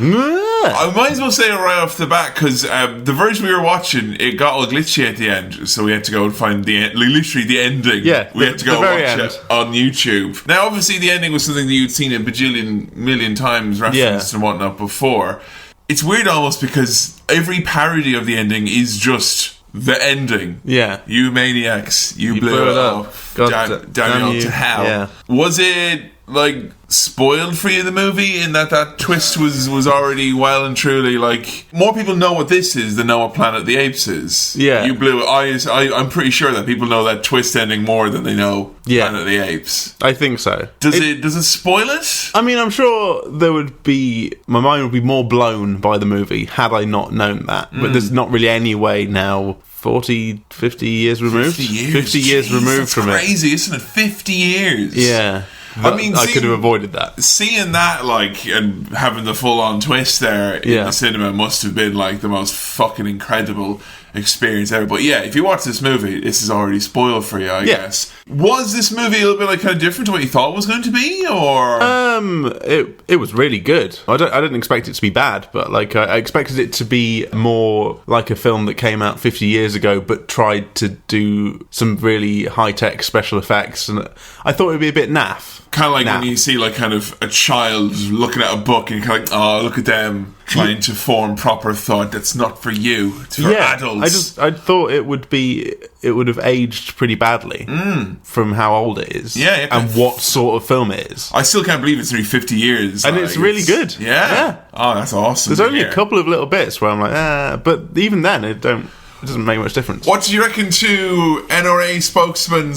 might as well say it right off the bat, because the version we were watching, it got all glitchy at the end, so we had to go and find literally the ending. Yeah, we had to go watch it on YouTube. Now, obviously, the ending was something that you'd seen a bajillion million times referenced and whatnot before. It's weird almost, because every parody of the ending is just the ending. Yeah. You maniacs, you blew it up. Down you to hell. Yeah. Was it like spoiled for you, the movie, in that twist was already well and truly like more people know what this is than know what Planet of the Apes is? Yeah. You blew it. I'm pretty sure that people know that twist ending more than they know Planet of the Apes. I think so. Does it spoil it? I mean, I'm sure my mind would be more blown by the movie had I not known that. But there's not really any way now. 40, 50 years removed? 50 years removed from it. Crazy, isn't it? 50 years. Yeah. I mean, I could have avoided that. Seeing that, like, and having the full-on twist there in the cinema must have been, like, the most fucking incredible experience ever. But yeah, if you watch this movie, this is already spoiled for you, I guess. Was this movie a little bit, like, kind of different to what you thought it was going to be, or...? It was really good. I didn't expect it to be bad, but, like, I expected it to be more like a film that came out 50 years ago, but tried to do some really high-tech special effects, and I thought it would be a bit naff. Kind of like when you see, like, kind of a child looking at a book and you're kind of like, oh, look at them trying to form proper thought. That's not for you. It's for adults. I thought it would have aged pretty badly from how old it is. Yeah, and what sort of film it is. I still can't believe it's only 50 years. And it's really good. Yeah. Oh, that's awesome. There's only a couple of little bits where I'm like, but even then, it doesn't make much difference. What do you reckon to NRA spokesman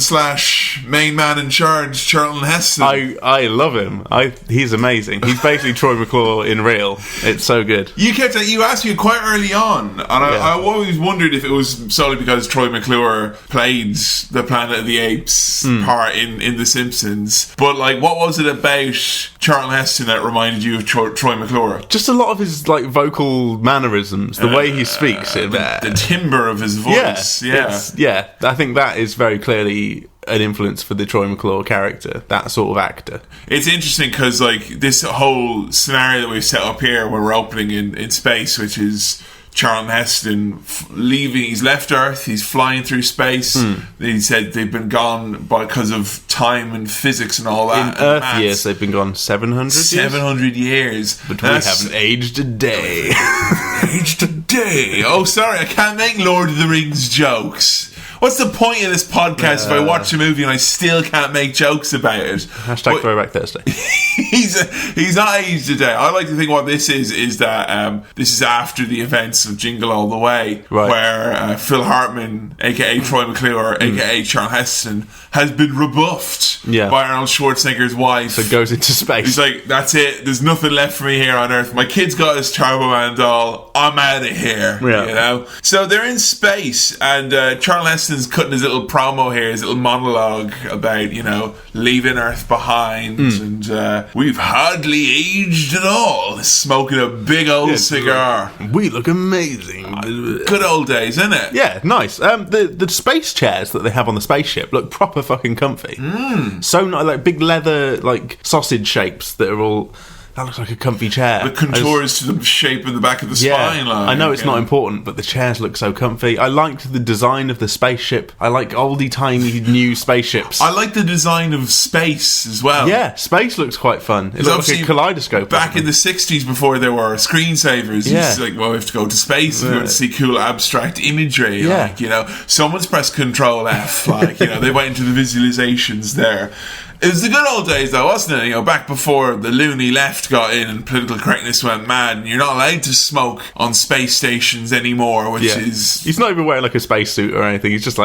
/ main man in charge, Charlton Heston? I love him. He's amazing. He's basically Troy McClure in real. It's so good. You asked me quite early on, and I always wondered if it was solely because Troy McClure played the Planet of the Apes part in The Simpsons. But like, what was it about Charlton Heston that reminded you of Troy McClure? Just a lot of his like vocal mannerisms, the way he speaks, the timbre of his voice. Yeah. I think that is very clearly an influence for the Troy McClure character, that sort of actor. It's interesting because like this whole scenario that we've set up here where we're opening in space, which is Charlton Heston leaving. He's left Earth, he's flying through space. He said they've been gone because of time and physics and all that. In Earth years, they've been gone 700 years. But we haven't aged a day. Aged a day. Oh, sorry, I can't make Lord of the Rings jokes. What's the point of this podcast if I watch a movie and I still can't make jokes about it? #Throwback Thursday. He's not aged today. I like to think what this is that this is after the events of Jingle All the Way, where Phil Hartman, aka Troy McClure, aka Charlton Heston, has been rebuffed by Arnold Schwarzenegger's wife. So goes into space. He's like, that's it. There's nothing left for me here on Earth. My kid's got his Turbo Man doll. I'm out of here. Yeah. You know. So they're in space, and Charlton Heston's cutting his little promo here, his little monologue about leaving Earth behind, and we've hardly aged at all. Smoking a big old cigar. We look amazing. Good old days, isn't it? Yeah, nice. The space chairs that they have on the spaceship look proper fucking comfy. So nice, like big leather, like sausage shapes that are all. That looks like a comfy chair. The contours to the shape of the back of the spine. Like, I know it's not important, but the chairs look so comfy. I liked the design of the spaceship. I like oldie tiny new spaceships. I like the design of space as well. Yeah, space looks quite fun. It looks like a kaleidoscope. Back in the 60s, before there were screensavers, it's like, well, we have to go to space if we want to see cool abstract imagery. Yeah. Like, someone's pressed Control F. Like, they went into the visualizations there. It was the good old days, though, wasn't it? Back before the loony left got in and political correctness went mad, and you're not allowed to smoke on space stations anymore, which is... He's not even wearing, like, a spacesuit or anything. He's just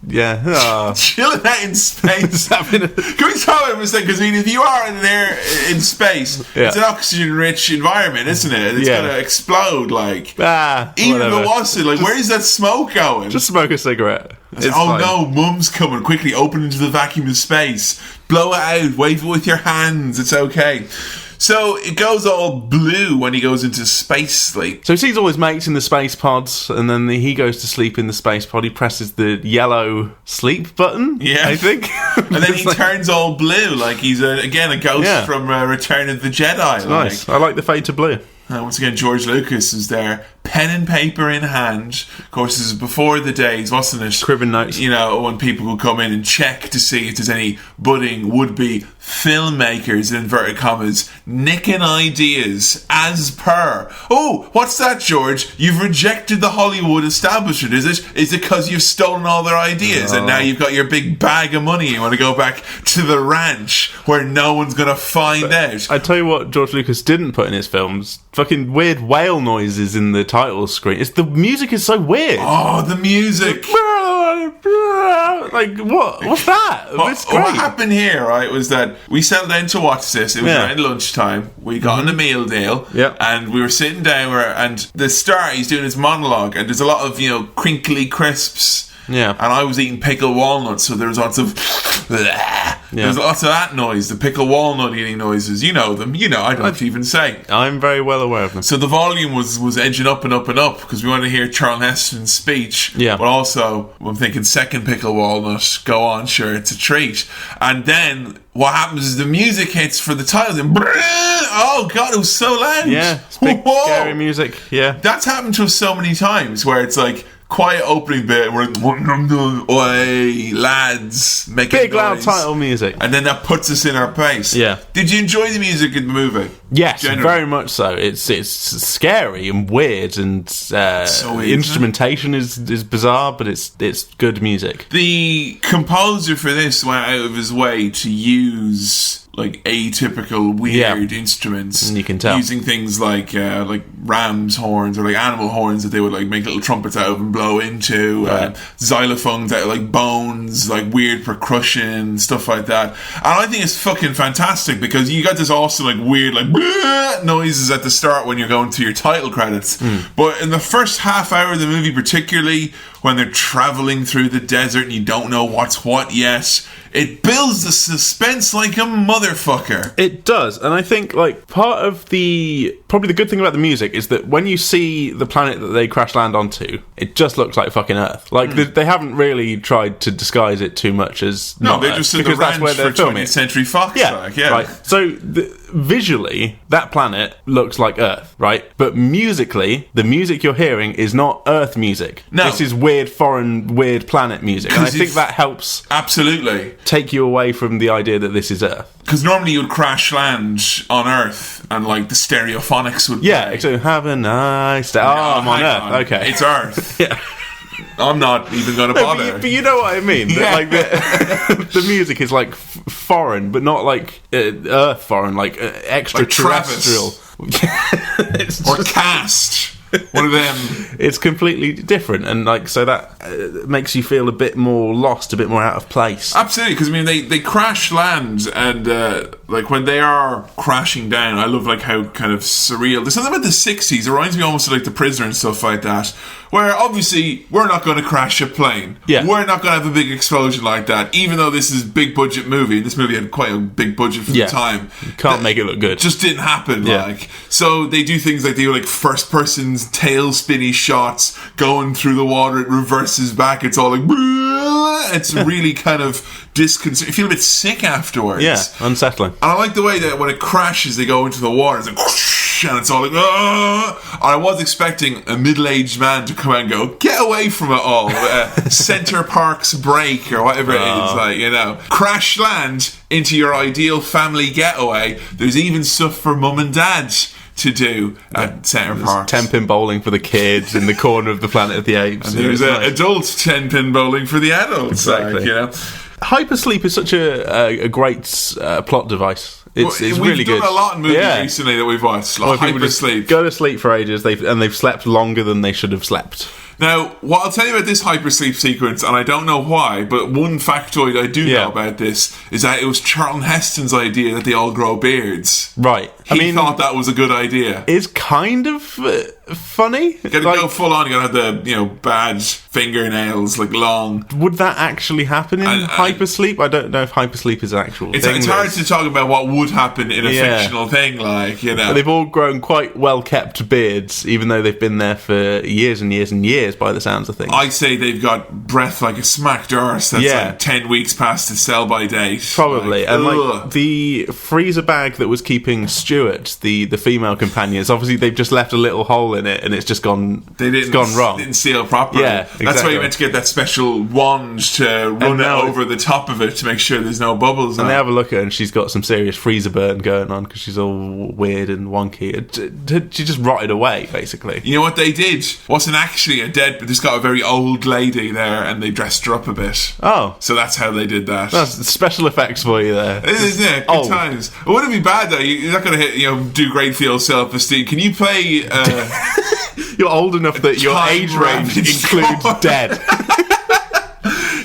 Yeah. Oh. Chilling out in space. Can we talk about a mistake? Because if you are in there in space, it's an oxygen-rich environment, isn't it? It's going to explode, like. Even if it wasn't, like, where's that smoke going? Just smoke a cigarette. No, Mum's coming. Quickly, open into the vacuum of space. Blow it out. Wave it with your hands. It's okay. So it goes all blue when he goes into space sleep. So he sees all his mates in the space pods, and then he goes to sleep in the space pod. He presses the yellow sleep button, I think. And then he turns all blue, like he's, again, a ghost from Return of the Jedi. Nice. I like the fade to blue. Once again, George Lucas is there, pen and paper in hand. Of course, this is before the days, wasn't it? Cribbing notes. You know, when people would come in and check to see if there's any budding would-be filmmakers, in inverted commas, nicking ideas as per. Oh, what's that, George? You've rejected the Hollywood establishment, is it? Is it because you've stolen all their ideas and now you've got your big bag of money and you want to go back to the ranch where no one's going to find out? I tell you what George Lucas didn't put in his films. Fucking weird whale noises in the title screen. The music is so weird. Oh, the music. Like, what? What's that? It's great. What happened here, right, was that we settled down to watch this. It was around lunchtime. We got on a meal deal. And we were sitting down and the start, he's doing his monologue, and there's a lot of, crinkly crisps. Yeah. And I was eating pickled walnuts, so there was lots of there's lots of that noise, the pickled walnut eating noises. You know them. I don't have to even say. I'm very well aware of them. So the volume was edging up and up and up because we want to hear Charlton Heston's speech. Yeah. But also, I'm thinking second pickled walnut, go on, sure, it's a treat. And then what happens is the music hits for the title and oh god, it was so loud. Yeah, it's big, scary music. Yeah. That's happened to us so many times where it's like quiet opening bit and we're like, oi, lads, making big noise. Loud title music. And then that puts us in our place. Yeah. Did you enjoy the music in the movie? Yes, generally? very much so. It's scary and weird, and instrumentation is bizarre, but it's good music. The composer for this went out of his way to use like atypical weird instruments. And you can tell, using things like ram's horns or like animal horns that they would like make little trumpets out of and blow into, xylophones out of like bones, like weird percussion, stuff like that. And I think it's fucking fantastic because you got this awesome like weird like noises at the start when you're going to your title credits. But in the first half hour of the movie, particularly when they're traveling through the desert and you don't know what's what yet, it builds the suspense like a motherfucker. It does, and I think like part of probably the good thing about the music is that when you see the planet that they crash land onto, it just looks like fucking Earth. Like they haven't really tried to disguise it too much as they just said the ranch for 20th Century Fox. Right. So visually, that planet looks like Earth, right? But musically, the music you're hearing is not Earth music. No. This is weird, foreign, weird planet music. And I think that helps absolutely take you away from the idea that this is Earth. Because normally you'd crash land on Earth and like the stereophonics would play. So have a nice day. I'm on Earth. Okay. It's Earth. I'm not even going to bother. But you know what I mean. Like the music is like foreign, but not like Earth foreign, like extraterrestrial. Or Cast. One of them. It's completely different, and like so that makes you feel a bit more lost, a bit more out of place. Absolutely, because I mean they crash land, and like when they are crashing down, I love like how kind of surreal. There's something about the 60s. It reminds me almost of like The Prisoner and stuff like that, where obviously we're not going to crash a plane. Yeah. We're not going to have a big explosion like that, even though this is a big budget movie. This movie had quite a big budget for the time. You can't make it look good. Just didn't happen. Like so, they do things like they do like first person's tail spinny shots going through the water. It reverses back. It's all like it's really kind of disconcerting. You feel a bit sick afterwards. Yeah, unsettling. And I like the way that when it crashes, they go into the water. It's like whoosh, and it's all like and I was expecting a middle-aged man to come out and go, get away from it all. Center Park's break or whatever it is, like, crash land into your ideal family getaway. There's even stuff for mum and dad to do at Center Park. 10-pin bowling for the kids in the corner of the Planet of the Apes. And there's adult 10-pin bowling for the adults. Exactly. Hypersleep is such a great plot device. It's really good. We've done a lot in movies recently that we've watched. Like Hypersleep. Go to sleep for ages, they've slept longer than they should have slept. Now, what I'll tell you about this hypersleep sequence, and I don't know why, but one factoid I do know about this is that it was Charlton Heston's idea that they all grow beards. Right. He thought that was a good idea. It's kind of funny. You gotta go full on, you gotta have the, bad fingernails, long. Would that actually happen in hypersleep? I don't know if hypersleep is an actual thing. It's hard to talk about what would happen in a fictional thing, But they've all grown quite well-kept beards, even though they've been there for years and years and years, by the sounds of things. I'd say they've got breath like a smacked arse that's 10 weeks past the sell-by date. Probably. And the freezer bag that was keeping Stuart, the female companions, obviously they've just left a little hole in it and it's just gone wrong. Didn't seal properly. Yeah, exactly. That's why you meant to get that special wand to run it over the top of it to make sure there's no bubbles. And they have a look at her and she's got some serious freezer burn going on because she's all weird and wonky. She just rotted away, basically. You know what they did? Wasn't actually a dead, but just got a very old lady there and they dressed her up a bit. Oh. So that's how they did that. That's special effects for you there. Good times. It wouldn't be bad though. You're not going to do great for your self-esteem. Can you play... You're old enough that your age range includes dead.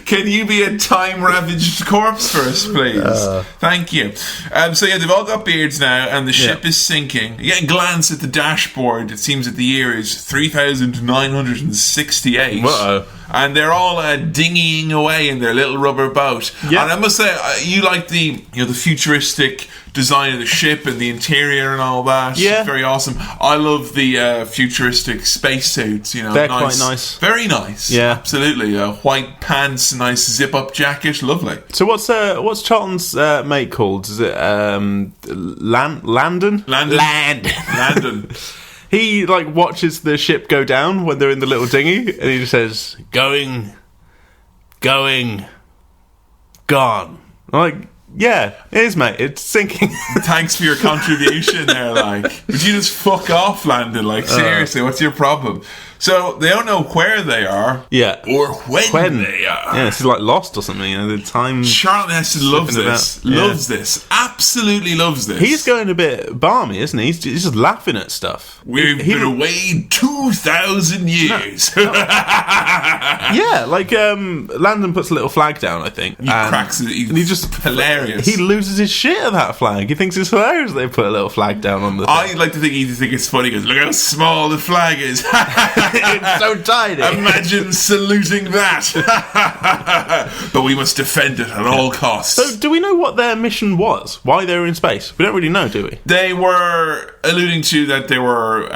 Can you be a time-ravaged corpse for us, please? Thank you. They've all got beards now, and the ship is sinking. You get a glance at the dashboard. It seems that the year is 3,968. Uh-oh. And they're all dinghying away in their little rubber boat. Yeah. And I must say, you like the the futuristic design of the ship and the interior and all that. Yeah. It's very awesome. I love the futuristic spacesuits. They're quite nice. Very nice. Yeah. Absolutely. White pants, nice zip-up jacket. Lovely. So what's Charlton's mate called? Is it Landon? Landon. He watches the ship go down when they're in the little dinghy, and he just says, "Going, gone." I'm like, yeah, it is, mate. It's sinking. Thanks for your contribution there. Would you just fuck off, Landon? Seriously, what's your problem? So they don't know where they are, or when they are. Yeah, this is like Lost or something. The time. Charlton Heston loves this. Loves this. Absolutely loves this. He's going a bit balmy, isn't he? He's just laughing at stuff. We've been away 2,000 years. No. Yeah, Landon puts a little flag down, I think. He cracks it. He's just hilarious. He loses his shit at that flag. He thinks it's hilarious they put a little flag down on the thing. I like to think it's funny because look how small the flag is. It's so tiny. Imagine saluting that. But we must defend it at all costs. So do we know what their mission was? Why they were in space? We don't really know, do we? They were alluding to that they were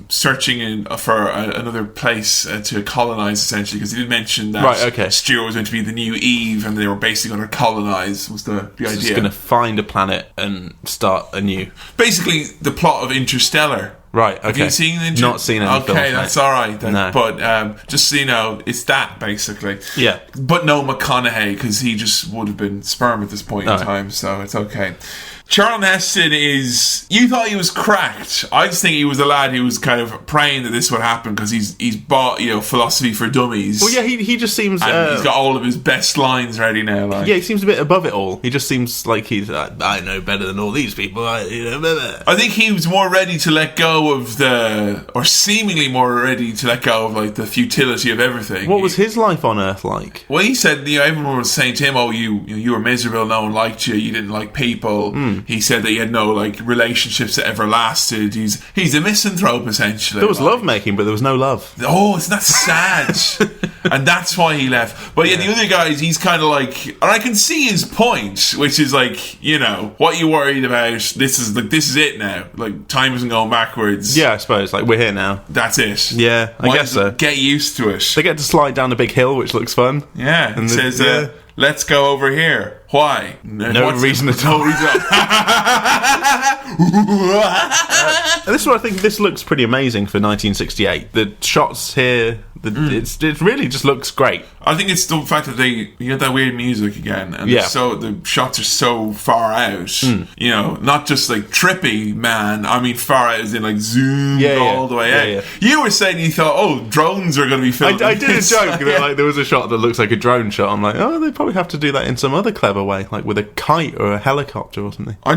searching for another place to colonise, essentially, because he did mention that Stuart was going to be the new Eve and they were basically going to colonise, was the idea. Just going to find a planet and start anew. Basically, the plot of Interstellar. Right, okay. Have you seen the Not seen any films, Okay, that's alright then. No. But just so you know, it's that, basically. Yeah. But no McConaughey, because he just would have been sperm at this point in time, so it's okay. Charlton Heston is... You thought he was cracked. I just think he was a lad who was kind of praying that this would happen because he's bought, Philosophy for Dummies. Well, yeah, he just seems... And he's got all of his best lines ready now. Yeah, he seems a bit above it all. He just seems like he's... I know better than all these people. I think he was more ready to let go of or seemingly more ready to let go of, the futility of everything. What was his life on Earth like? Well, he said, everyone was saying to him, you were miserable, no one liked you, you didn't like people. He said that he had no relationships that ever lasted. He's a misanthrope, essentially. There was love making, but there was no love. Oh, isn't that sad? And that's why he left. But the other guys, he's kind of and I can see his point, which is what you worried about. This is it now. Time isn't going backwards. Yeah, I suppose. We're here now. That's it. Yeah, I guess so. Get used to it. They get to slide down a big hill, which looks fun. Yeah, and it says, let's go over here. Why? No reason at all. This one, I think this looks pretty amazing for 1968. The shots here, it really just looks great. I think it's the fact that you get that weird music again, and so the shots are so far out. Not just trippy, man. I mean, far out as in zoom all the way out. Yeah. You were saying you thought, drones are going to be filmed. I did a joke. There was a shot that looks like a drone shot. I'm like, they probably have to do that in some other clever way, with a kite or a helicopter or something. I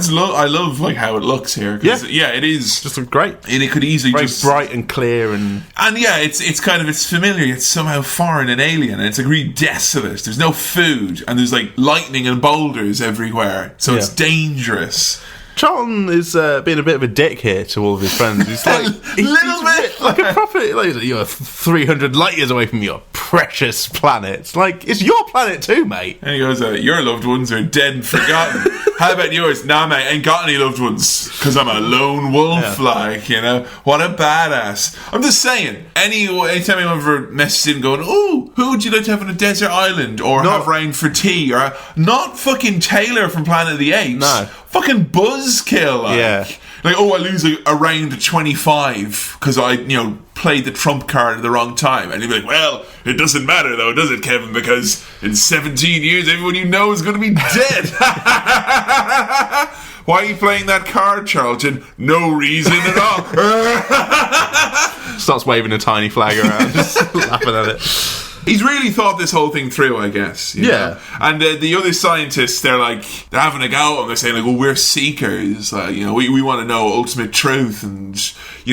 love how it looks here. It is just great, and it could easily very bright and clear and it's kind of it's familiar yet somehow foreign and alien, and it's like really desolate. There's no food, and there's like lightning and boulders everywhere, so it's dangerous. Charlton is being a bit of a dick here to all of his friends. He's like like a proper. Like, you're 300 light years away from your precious planet. It's like, it's your planet too, mate. And he goes, your loved ones are dead and forgotten. How about yours? Nah, mate, ain't got any loved ones because I'm a lone wolf. Like, you know, what a badass. I'm just saying. Anytime anyone ever messages in going, oh, who would you like to have on a desert island or have round for tea? Or not fucking Taylor from Planet of the Apes. No. Fucking buzzkill, like. Yeah. Like, oh, I lose a round of 25 because I, played the trump card at the wrong time. And he'd be like, well, it doesn't matter though, does it, Kevin? Because in 17 years, everyone you know is going to be dead. Why are you playing that card, Charlton? No reason at all. Starts waving a tiny flag around, just laughing at it. He's really thought this whole thing through, I guess. You know? And the other scientists, they're having a go, and they're saying, like, well, we're seekers. We want to know ultimate truth and,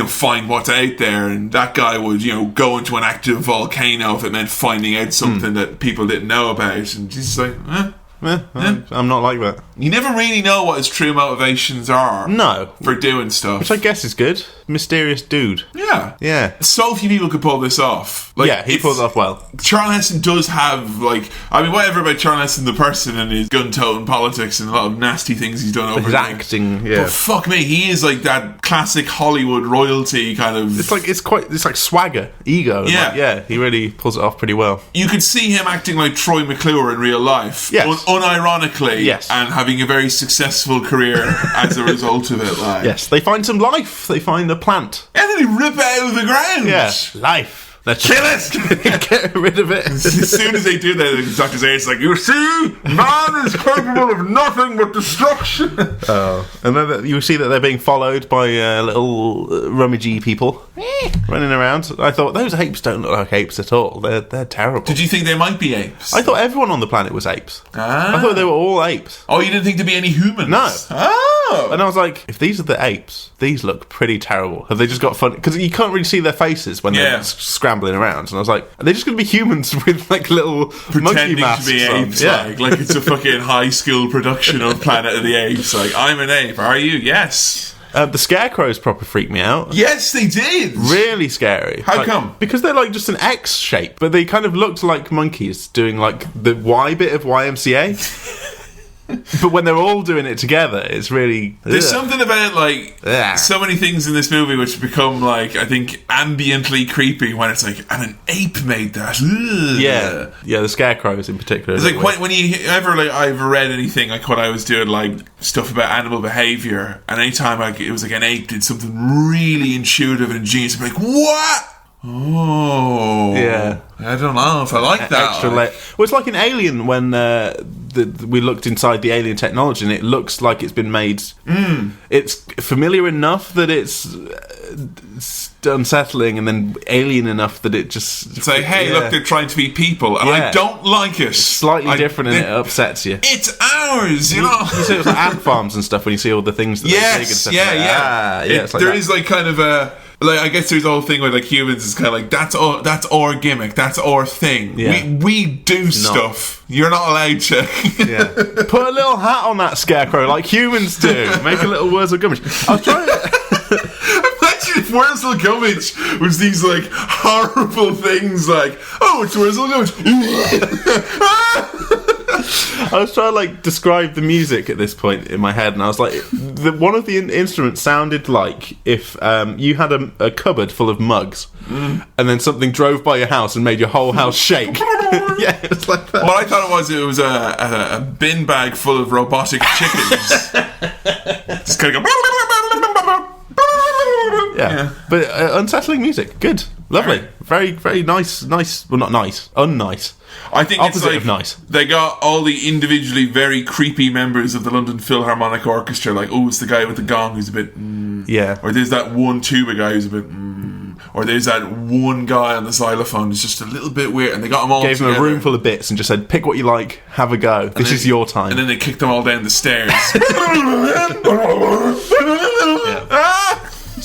find what's out there. And that guy would, go into an active volcano if it meant finding out something that people didn't know about. And he's like, I'm not like that. You never really know what his true motivations are. No. For doing stuff. Which I guess is good. Mysterious dude. Yeah. Yeah. So few people could pull this off. He pulls it off well. Charlton Heston does have, whatever about Charlton Heston the person and his gun-toting politics and a lot of nasty things he's done over his acting, But fuck me, he is like that classic Hollywood royalty kind of... It's like swagger, ego. Yeah. He really pulls it off pretty well. You could see him acting like Troy McClure in real life. Yes. Unironically. Yes. And having a very successul career as a result of it. Yes, they find some life. They find a plant. And then they rip it out of the ground. Yeah, life. Let's kill it! Get rid of it. As soon as they do that, the Dr. Zayas like, you see, man is capable of nothing but destruction. And then you see that they're being followed by little rummagey people running around. I thought, those apes don't look like apes at all. They're terrible. Did you think they might be apes? I thought everyone on the planet was apes. I thought they were all apes. Oh, you didn't think there'd be any humans? No. Oh. And I was like, if these are the apes, these look pretty terrible. Have they just got fun? Because you can't really see their faces when they're scrambling around. And I was like, are they just going to be humans with like little monkey masks to be apes? on? Like it's a fucking high school production of Planet of the Apes. Like, I'm an ape. Are you? Yes. The scarecrows proper freaked me out. Yes, they did. Really scary. How come? Because they're like just an X shape, but they kind of looked like monkeys doing like the Y bit of YMCA. But when they're all doing it together, it's really... There's something about it, so many things in this movie which become, I think, ambiently creepy when it's like, and an ape made that. Ugh. Yeah, the scarecrows in particular. It's like when you ever, I've read anything, like when I was doing, stuff about animal behaviour, and anytime, it was like an ape did something really intuitive and ingenious, I'm like, what? Oh. Yeah. I don't know if I like that. Extra well, it's like an Alien when we looked inside the alien technology and it looks like it's been made... It's familiar enough that it's unsettling and then alien enough that it just... It's like, hey, look, they're trying to be people and I don't like it. It's slightly different and it upsets you. It's ours, you know? You see it with ant farms and stuff when you see all the things that they dig and stuff. It's like there is kind of a... I guess there's the whole thing with humans is kind of like that's our gimmick, that's our thing. Yeah. We do stuff. You're not allowed to. Put a little hat on that scarecrow like humans do. Make a little Wurzel Gummidge. I was trying to... Imagine if Wurzel Gummidge was these horrible things it's Wurzel Gummidge. I was trying to describe the music at this point in my head, and I was like, one of the instruments sounded like if you had a cupboard full of mugs, and then something drove by your house and made your whole house shake. Yeah, it's like that. What I thought it was a bin bag full of robotic chickens. Just kind of go. Yeah. But unsettling music, good, lovely, very, very nice. Well, not nice, unnice. I think opposite it's of nice. They got all the individually very creepy members of the London Philharmonic Orchestra. It's the guy with the gong who's a bit. Or there's that one tuba guy who's a bit. Or there's that one guy on the xylophone who's just a little bit weird, and they got them all. Gave them a room full of bits and just said, "Pick what you like, have a go. This is your time." And then they kicked them all down the stairs.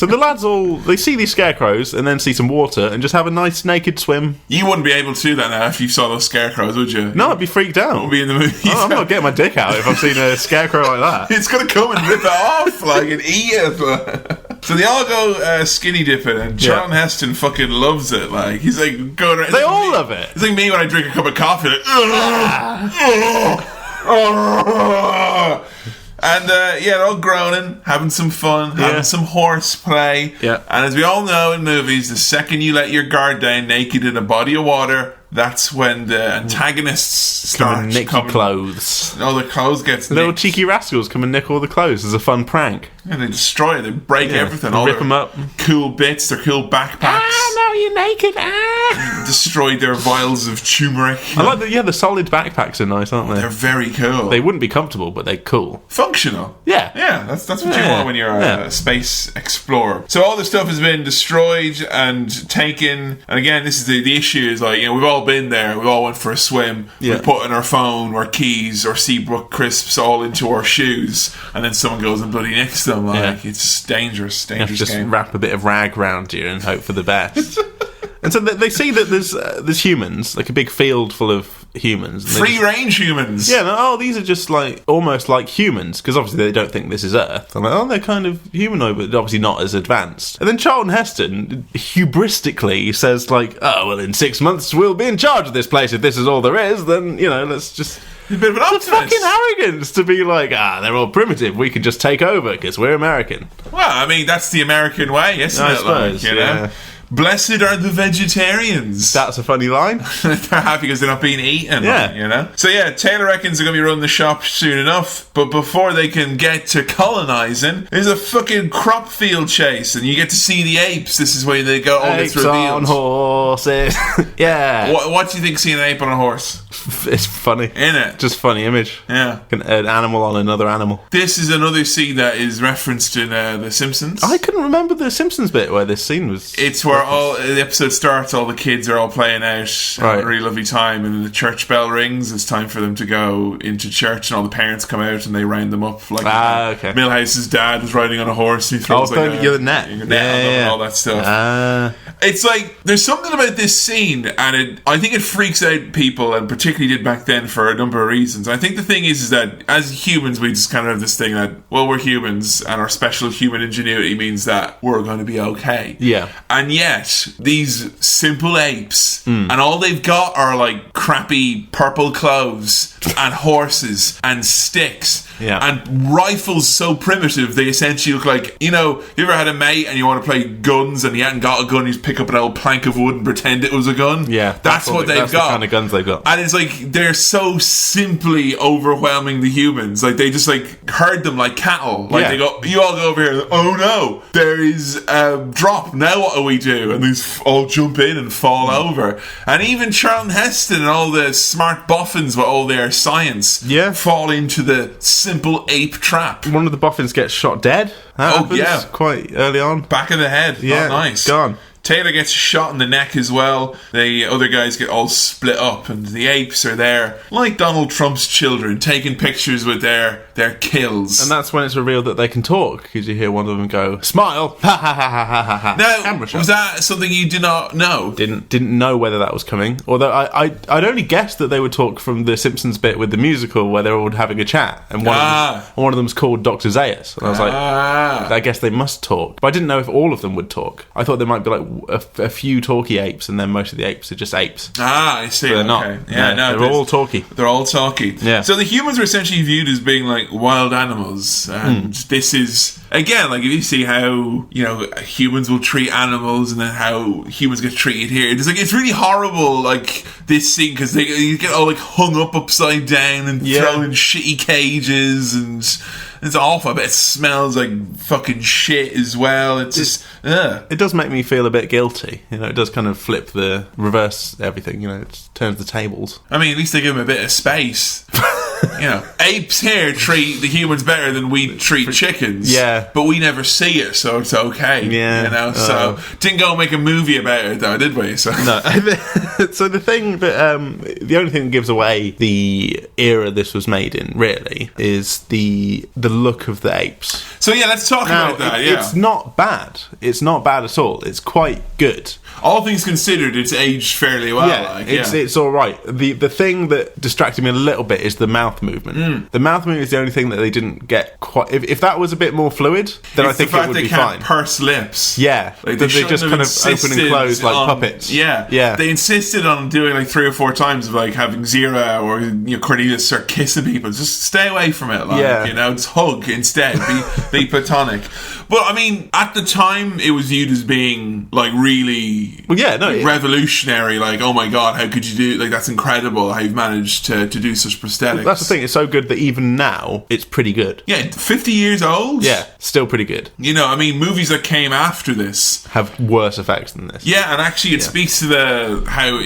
So the lads they see these scarecrows and then see some water and just have a nice naked swim. You wouldn't be able to do that now if you saw those scarecrows, would you? No, I'd be freaked out. Wouldn't be in the movie. I'm not getting my dick out if I've seen a scarecrow like that. It's going to come and rip it off, like, and eat it. So they all go skinny dipping, and Charlton Heston fucking loves it. Like, he's like going around. They all love it. It's like me when I drink a cup of coffee, like, and they're all groaning, having some fun, having some horseplay. Yeah. And as we all know in movies, the second you let your guard down naked in a body of water, that's when the antagonists start nick clothes. All the clothes gets Little nicked. cheeky rascals come and nick all the clothes as a fun prank. And they destroy it. They break everything. They All rip their them up. cool bits, their cool backpacks. Now you're naked. Destroyed their vials of turmeric. I like the solid backpacks are nice, aren't they? They're very cool. They wouldn't be comfortable, but they're cool. Functional. Yeah. Yeah, that's what you want when you're a space explorer. So all the stuff has been destroyed and taken. And again, this is the issue is like, we've all been there. We all went for a swim. Yeah. We put in our phone, our keys, our Seabrook crisps all into our shoes, and then someone goes and bloody nicks them. Like, it's just dangerous You have to just game. wrap a bit of rag round you and hope for the best. And so they see that there's humans, like a big field full of humans. And Free range humans. Yeah, these are just like almost like humans, because obviously they don't think this is Earth. They're like, they're kind of humanoid, but obviously not as advanced. And then Charlton Heston hubristically says like, oh, well, in 6 months we'll be in charge of this place. If this is all there is, then, let's just... A bit of an optimist. Fucking arrogance to be like, they're all primitive. We can just take over because we're American. Well, I mean, that's the American way, isn't I it? suppose, Like, you know? Blessed are the vegetarians. That's a funny line. They're happy because they're not being eaten. Yeah. So Taylor reckons they're going to be running the shop soon enough, but before they can get to colonising, there's a fucking crop field chase, and you get to see the apes. This is where they go, Apes it's revealed. on horses. Yeah. What do you think seeing an ape on a horse? It's funny. In it? Just funny image. Yeah. An animal on another animal. This is another scene that is referenced in The Simpsons. I couldn't remember the Simpsons bit where this scene was. It's where all the episode starts, all the kids are all playing out, having a really lovely time, and then the church bell rings. It's time for them to go into church, and all the parents come out and they round them up. Like okay. Milhouse's dad was riding on a horse, and he throws the net on them and all that stuff. It's like there's something about this scene, and I think it freaks out people, and particularly did back then for a number of reasons. I think the thing is that as humans, we just kind of have this thing that, well, we're humans, and our special human ingenuity means that we're going to be okay. Yeah. And yet, these simple apes, and all they've got are like crappy purple clothes and horses and sticks. And rifles so primitive they essentially look like, you ever had a mate and you want to play guns and you hadn't got a gun, you just pick up an old plank of wood and pretend it was a gun. Yeah, that's what they've got. That's the kind of guns they've got. And it's like they're so simply overwhelming the humans. Like they just like herd them like cattle. Like they go, you all go over here. Oh no, there is a drop. Now what do we do? And these all jump in and fall over. And even Charlton Heston and all the smart boffins with all their science fall into the simple ape trap. One of the boffins gets shot dead. That happens quite early on. Back of the head. Yeah, nice. Gone. Taylor gets shot in the neck as well. The other guys get all split up, and the apes are there, like Donald Trump's children, taking pictures with their kills. And that's when it's revealed that they can talk, because you hear one of them go, "Smile!" Ha ha ha ha ha ha. Now, was that something you did not know? Didn't know whether that was coming. Although I'd only guessed that they would talk from the Simpsons bit with the musical where they're all having a chat, and one of them's called Dr. Zaius. And I was like, I guess they must talk. But I didn't know if all of them would talk. I thought there might be like a few talky apes, and then most of the apes are just apes. I see. But they're not. Yeah, no, they're all talky. They're all talky. Yeah. So the humans are essentially viewed as being like wild animals, and this is again like if you see how humans will treat animals, and then how humans get treated here. It's really horrible. Like this scene because you get all like hung up upside down and thrown in shitty cages and. It's awful, but it smells like fucking shit as well. It's just, It does make me feel a bit guilty. It does kind of reverse everything. It turns the tables. I mean, at least they give him a bit of space. apes here treat the humans better than we treat chickens. Yeah. But we never see it, so it's okay. Yeah. So didn't go make a movie about it though, did we? So no. So the thing that the only thing that gives away the era this was made in really is the look of the apes. So let's talk about that. It's not bad. It's not bad at all. It's quite good. All things considered, it's aged fairly well. It's all right. The thing that distracted me a little bit is the mouth movement. The mouth movement is the only thing that they didn't get quite. If that was a bit more fluid, then I think it would be fine. Purse lips. Yeah, like they just kind of open and close like puppets. Yeah. They insisted on doing like 3 or 4 times of like having Zira or Cornelius start kissing people. Just stay away from it. Just hug instead. Be platonic. But I mean, at the time, it was viewed as being like really revolutionary. Like, oh my god, how could you do? Like, that's incredible how you've managed to do such prosthetics. That's the thing. It's so good that even now it's pretty good. Yeah, 50 years old. Yeah, still pretty good. Movies that came after this have worse effects than this. Yeah, and actually, it speaks to how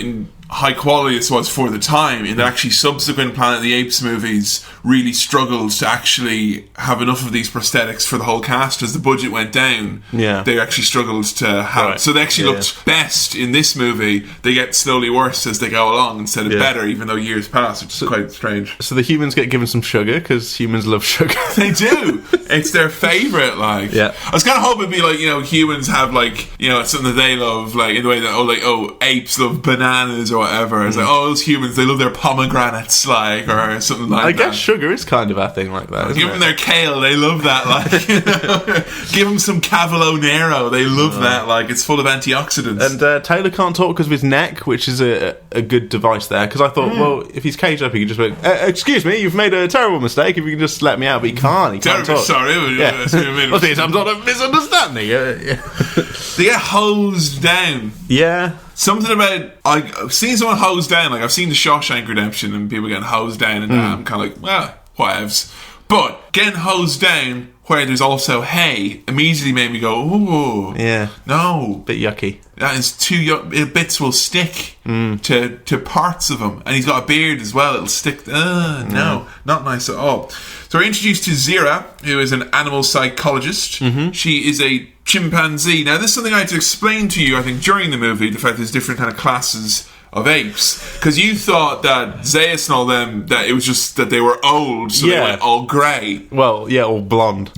high quality this was for the time, in that actually subsequent Planet of the Apes movies really struggled to actually have enough of these prosthetics for the whole cast. As the budget went down, they actually struggled to have so they actually looked best in this movie. They get slowly worse as they go along instead of better, even though years pass, which is quite strange. So the humans get given some sugar because humans love sugar. They do. It's their favourite. I was kind of hoping it'd be like, humans have it's something that they love, like in the way that apes love bananas or whatever. It's like, those humans, they love their pomegranates, or something like that. I guess sugar is kind of a thing like that. Give them their kale, they love that. Give them some Cavolo Nero, they love that. It's full of antioxidants. And Taylor can't talk because of his neck, which is a good device there. Because I thought, well, if he's caged up, he can just be, excuse me, you've made a terrible mistake. If you can just let me out, but he can't. He can't talk. Sorry. I think I'm not a misunderstanding. They get hosed down. Yeah. Something about I've seen someone hosed down. I've seen the Shawshank Redemption and people getting hosed down, and I'm kind of like, whatevs. But getting hosed down where there's also hay immediately made me go, ooh, no, bit yucky. That is too bits will stick to parts of him, and he's got a beard as well. It'll stick. No, not nice at all. So we're introduced to Zira, who is an animal psychologist. She is a chimpanzee. Now, this is something I had to explain to you, I think, during the movie, the fact there's different kind of classes of apes, because you thought that Zeus and all them, that it was just that they were old, so they went all grey. Well, yeah, all blonde.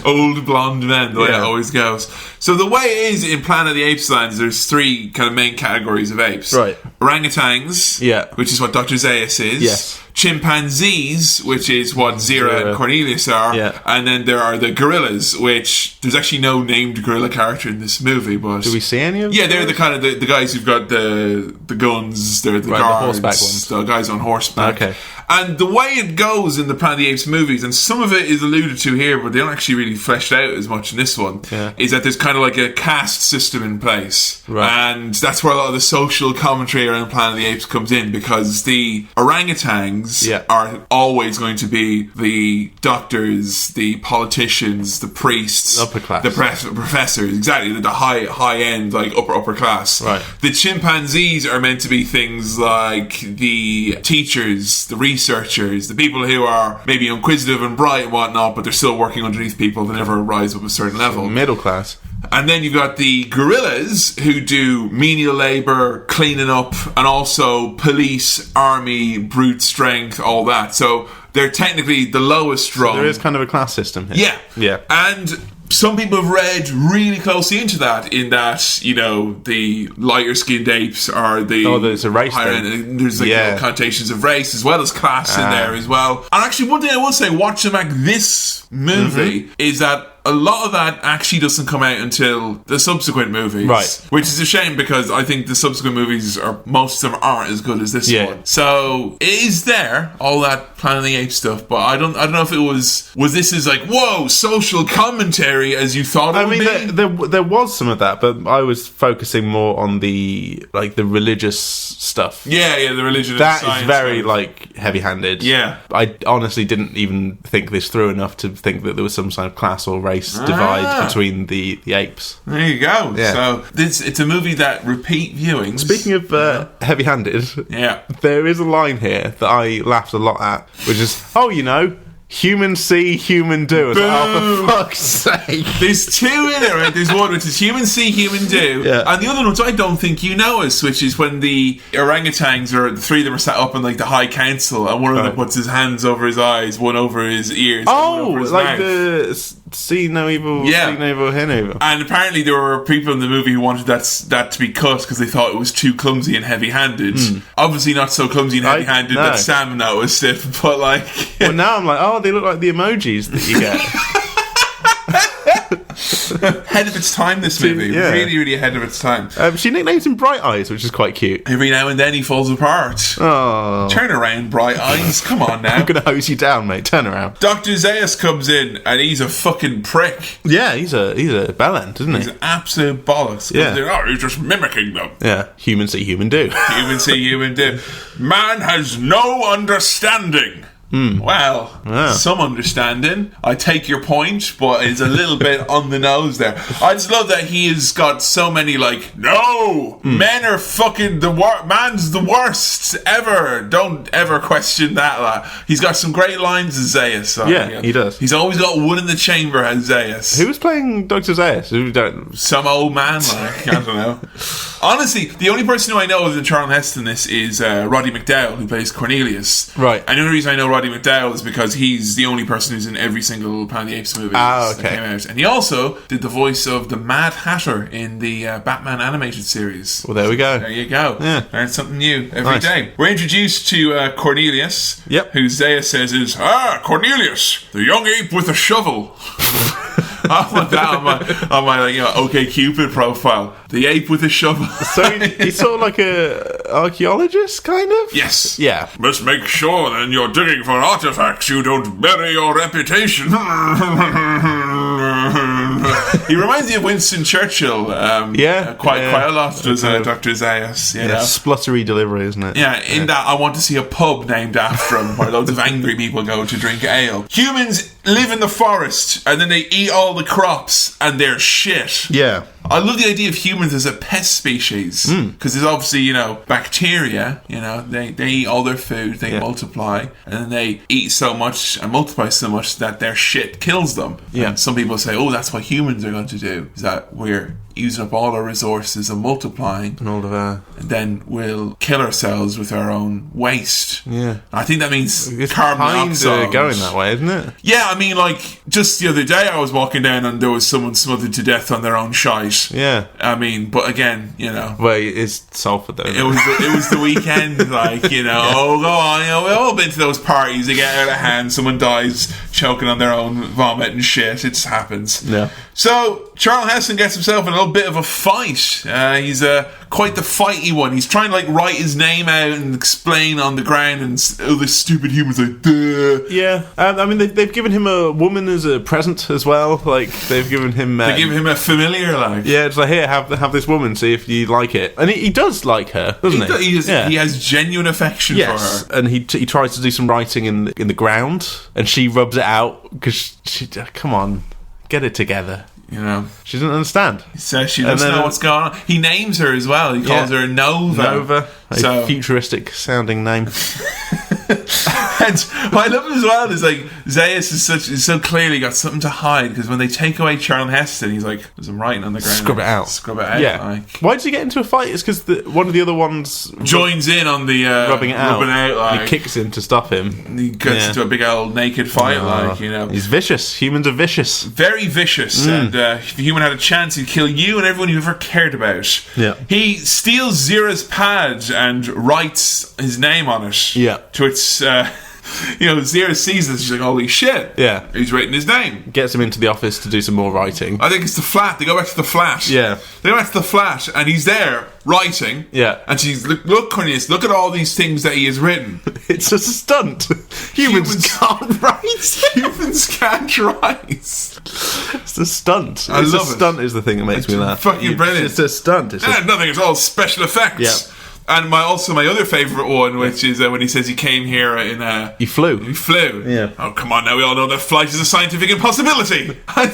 Old blonde men, the way it always goes. So the way it is in Planet of the Apes lands, there's 3 kind of main categories of apes. Right. Orangutans, which is what Dr. Zeus is. Yes. Chimpanzees, which is what Zira and Cornelius are. Yeah. And then there are the gorillas, which there's actually no named gorilla character in this movie. But do we see any of them? Yeah, they're the kind of the guys who've got the guns, they're the guards, the horseback ones. The guys on horseback. Okay. And the way it goes in the Planet of the Apes movies, and some of it is alluded to here, but they don't actually really fleshed out as much in this one, is that there's kind of like a caste system in place. Right. And that's where a lot of the social commentary around Planet of the Apes comes in, because the orangutans are always going to be the doctors, the politicians, the priests, upper class, the professors, exactly, the high end, like upper class. Right. The chimpanzees are meant to be things like the teachers, the researchers, the people who are maybe inquisitive and bright and whatnot, but they're still working underneath people that never rise up a certain level. Middle class. And then you've got the gorillas, who do menial labour, cleaning up, and also police, army, brute strength, all that. So they're technically the lowest rung. So there is kind of a class system here. Yeah. And some people have read really closely into that, in that, the lighter skinned apes are the there's a race higher end. There's connotations of race as well as class in there as well. And actually, one thing I will say, watching back this movie, is that a lot of that actually doesn't come out until the subsequent movies, right? Which is a shame, because I think the subsequent movies most of them aren't as good as this one. So it is there, all that Planet of the Apes stuff, but I don't know if it was this is like, whoa, social commentary as you thought it would be. There was some of that, but I was focusing more on the religious stuff. Yeah, the religion. That is very heavy-handed. Yeah, I honestly didn't even think this through enough to think that there was some kind of class or race race divide between the apes. There you go. Yeah. So it's a movie that repeat viewings. Speaking of heavy-handed, there is a line here that I laughed a lot at, which is, human see, human do. For fuck's sake. There's two in it, right? There's one which is human see, human do. Yeah. And the other one, which I don't think you notice, which is when the orangutans, or the three of them, are sat up in like the High Council, and one of them puts his hands over his eyes, one over his ears, and one over his mouth. The see no evil, see no evil, hear no evil. And apparently there were people in the movie who wanted that to be cut because they thought it was too clumsy and heavy-handed. Obviously not so clumsy and heavy-handed that Sam noticed it, but like... Well, now I'm like, they look like the emojis that you get. Ahead of its time, this movie. Really, really ahead of its time. She nicknames him Bright Eyes, which is quite cute. Every now and then he falls apart. Oh. Turn around, Bright Eyes. Come on now. I'm going to hose you down, mate. Turn around. Dr. Zaius comes in, and he's a fucking prick. Yeah, he's a bellend, isn't he? He's an absolute bollocks. Yeah. He's just mimicking them. Yeah. Human see, human do. Human see, human do. Man has no understanding. Well, some understanding. I take your point, but it's a little bit on the nose there. I just love that he has got so many men are fucking man's the worst ever. Don't ever question that. He's got some great lines as Zaius. He does. He's always got one in the chamber as Zaius. Who was playing Dr. Zaius? Some old man, I don't know. Honestly, the only person who I know other than Charlton Heston in this is Roddy McDowall, who plays Cornelius. Right. And the only reason I know Roddy McDowall is because he's the only person who's in every single Planet of the Apes movie that came out. And he also did the voice of the Mad Hatter in the Batman animated series. Well, there we go. There you go. Yeah. Learn something new every day. We're introduced to Cornelius, who Zaius says is, Cornelius, the young ape with a shovel. I want that on my OK Cupid profile. The ape with a shovel. So he's sort of like a archaeologist, kind of? Yes. Yeah. Must make sure then you're digging for artifacts, you don't bury your reputation. He reminds me of Winston Churchill. Quite a lot does Dr. Zaius. You know? Spluttery delivery, isn't it? Yeah, in that I want to see a pub named after him where loads of angry people go to drink ale. Humans live in the forest and then they eat all the crops and they're shit. Yeah. I love the idea of humans as a pest species because there's obviously, bacteria, they eat all their food, they multiply, and then they eat so much and multiply so much that their shit kills them. Yeah. And some people say, that's what humans are going to do, is that we're using up all our resources and multiplying, and all of our, and then we'll kill ourselves with our own waste. Yeah, I think that means it's carbon dioxide going that way, isn't it? Yeah, I mean, just the other day I was walking down and there was someone smothered to death on their own shite. Yeah, I mean, but again, well, it's Salford though. It was the weekend, oh, go on, we've all been to those parties. They get out of hand, someone dies choking on their own vomit and shit. It just happens. Yeah. So Charlton Heston gets himself in a little bit of a fight. He's quite the fighty one. He's trying to write his name out and explain on the ground, and the stupid humans duh. Yeah, I mean they've given him a woman as a present as well. They've given him. They give him a familiar Yeah, it's here, have this woman, see if you like it, and he does like her, doesn't he? He has genuine affection for her, and he tries to do some writing in the ground, and she rubs it out because she come on. Get it together. She doesn't understand. He says she doesn't know what's going on. He names her as well. He calls her Nova. A futuristic sounding name. And what I love as well is Zaius is so clearly got something to hide, because when they take away Charlton Heston, he's like, there's some writing on the ground. Scrub it out. Yeah. Why does he get into a fight? It's because one of the other ones joins in on the rubbing it out. He kicks him to stop him. And he gets into a big old naked fight. He's vicious. Humans are vicious. Very vicious. And if a human had a chance, he'd kill you and everyone you ever cared about. Yeah. He steals Zira's pad and writes his name on it. Yeah. To its... Zira sees this, she's like, holy shit. Yeah. He's writing his name. Gets him into the office to do some more writing. I think it's the flat. They go back to the flat. Yeah. They go back to the flat and he's there writing. Yeah. And she's, look, Cornelius, look at all these things that he has written. It's a stunt. Humans can't write. Humans can't write. It's a stunt. Stunt is the thing that makes me laugh. Fucking brilliant. It's a stunt. Nothing, it's all special effects. Yeah. And my other favourite one, which is when he says he came here in a... He flew. He flew. Yeah. Oh, come on now, we all know that flight is a scientific impossibility. I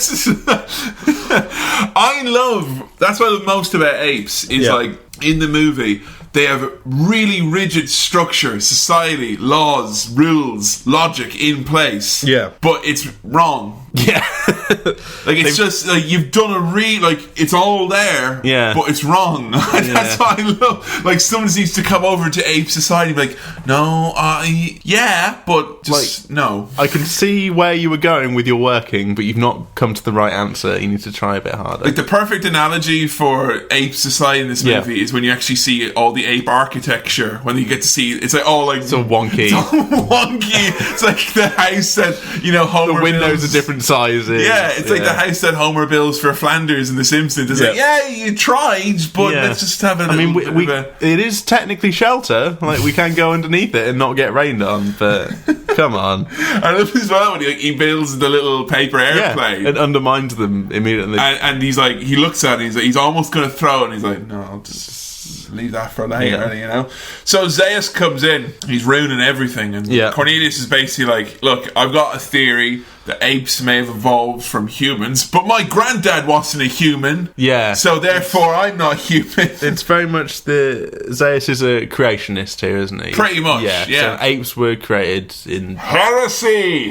love... That's what I love most about Apes, is like, in the movie... They have really rigid structure, society, laws, rules, logic in place. Yeah. But it's wrong. Yeah. Like, it's just, like, you've done it's all there. Yeah. But it's wrong. That's what I love. Like, someone needs to come over to Ape Society and be like, no, but just, no. I can see where you were going with your working, but you've not come to the right answer. You need to try a bit harder. Like, the perfect analogy for Ape Society in this movie is when you actually see all the ape architecture, when you get to see it's like all like it's all wonky. It's all wonky. It's like the house that Homer the windows builds. are different sizes. Yeah, it's like the house that Homer builds for Flanders in The Simpsons. It's like, you tried, but let's just have it is technically shelter. Like, we can go underneath it and not get rained on, but come on. I love as well when he builds the little paper airplane and undermines them immediately. And he's like, he looks at it, he's almost going to throw it, and he's like, no, I'll just leave that for later, So Zeus comes in, he's ruining everything, and Cornelius is basically like, look, I've got a theory that apes may have evolved from humans, but my granddad wasn't a human, so therefore I'm not human. It's very much Zeus is a creationist here, isn't he? Pretty much, So apes were created in heresy.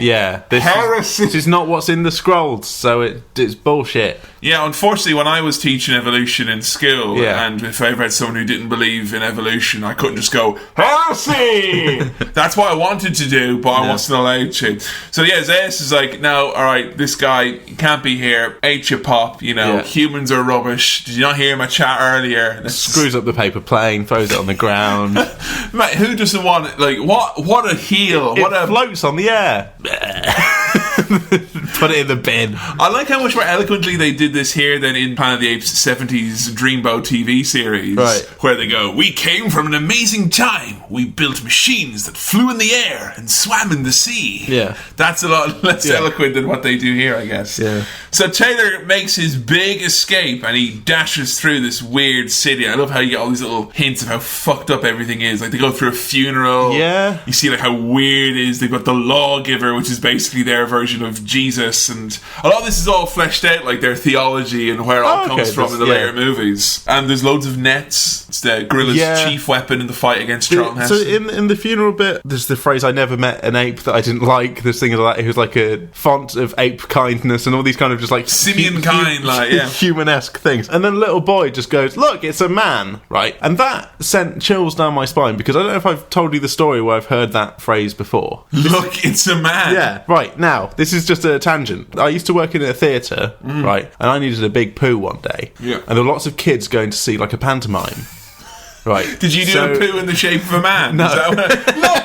This is not what's in the scrolls, so it's bullshit. Yeah, unfortunately, when I was teaching evolution in school, and if I ever had someone who didn't believe in evolution, I couldn't just go, heresy! That's what I wanted to do, but I wasn't allowed to. So Zeus is like, no, alright, this guy can't be here, ate your pop, humans are rubbish. Did you not hear my chat earlier? Screws up the paper plane, throws it on the ground. Mate, who doesn't want it? Like, what a heel. It floats on the air. Put it in the bin. I like how much more eloquently they did this here than in Planet of the Apes 70s Dreamboat TV series, where they go, we came from an amazing time. We built machines that flew in the air and swam in the sea. That's a lot less eloquent than what they do here, I guess. So Taylor makes his big escape and he dashes through this weird city. I love how you get all these little hints of how fucked up everything is. Like, they go through a funeral. You see like how weird it is. They've got the lawgiver, which is basically their version of Jesus, and a lot of this is all fleshed out, like their theology and where it all comes from in the later movies. And there's loads of nets. It's the gorilla's chief weapon in the fight against Charlton Heston. So in the funeral bit, there's the phrase, I never met an ape that I didn't like. There's things like that. It was like a font of ape kindness and all these kind of just like simian kind, human-esque things. And then little boy just goes, look, it's a man, right? And that sent chills down my spine, because I don't know if I've told you the story where I've heard that phrase before. Look, it's a man. Yeah, right. Now, this is just a tangent. I used to work in a theatre, right? And I needed a big poo one day. And there were lots of kids going to see like a pantomime. Right. Did you do a poo in the shape of a man? No. Look,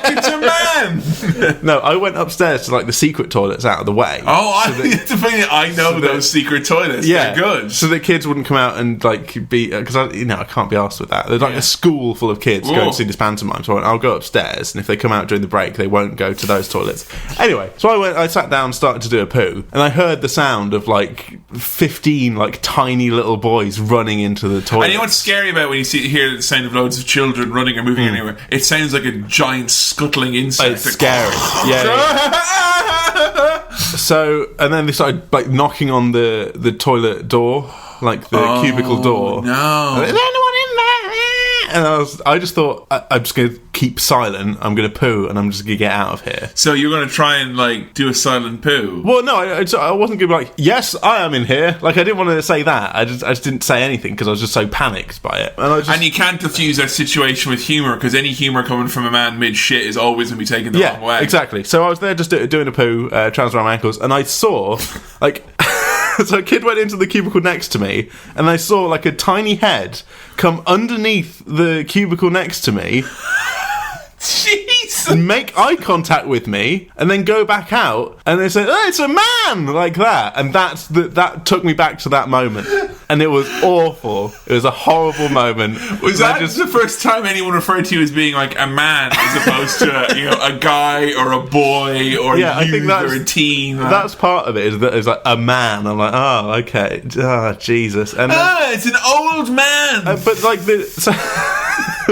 it's a man! No, I went upstairs to like the secret toilets out of the way. I know those secret toilets. They're good. So that kids wouldn't come out and like be... Because I can't be arsed with that. There's like a school full of kids going to see this pantomime. So I went, I'll go upstairs, and if they come out during the break, they won't go to those toilets. Anyway, so I sat down, started to do a poo, and I heard the sound of like 15 like tiny little boys running into the toilet. And you know what's scary about when you hear the sound of loads of children running or moving anywhere? It sounds like a giant scuttling insect. It's scary. So, and then they started like knocking on the toilet door, like the cubicle door. No. Is there anyone in there? And I just thought, I'm just going to keep silent. I'm going to poo, and I'm just going to get out of here. So you're going to try and like do a silent poo? Well, no, I wasn't going to be like, yes, I am in here. Like, I didn't want to say that. I just didn't say anything because I was just so panicked by it. And you can't diffuse that situation with humour, because any humour coming from a man mid shit is always going to be taken the wrong way. Exactly. So I was there just doing a poo, trousers around my ankles, and I saw like. So a kid went into the cubicle next to me, and I saw like a tiny head come underneath the cubicle next to me, jeez, make eye contact with me, and then go back out, and they said, "Oh, it's a man!" like that, and that took me back to that moment, and it was awful. It was a horrible moment. Was that just the first time anyone referred to you as being like a man, as opposed to a guy or a boy or I think or a teen? That's part of it. Is that it's like a man? I'm like, oh, okay, Jesus, and it's an old man. But like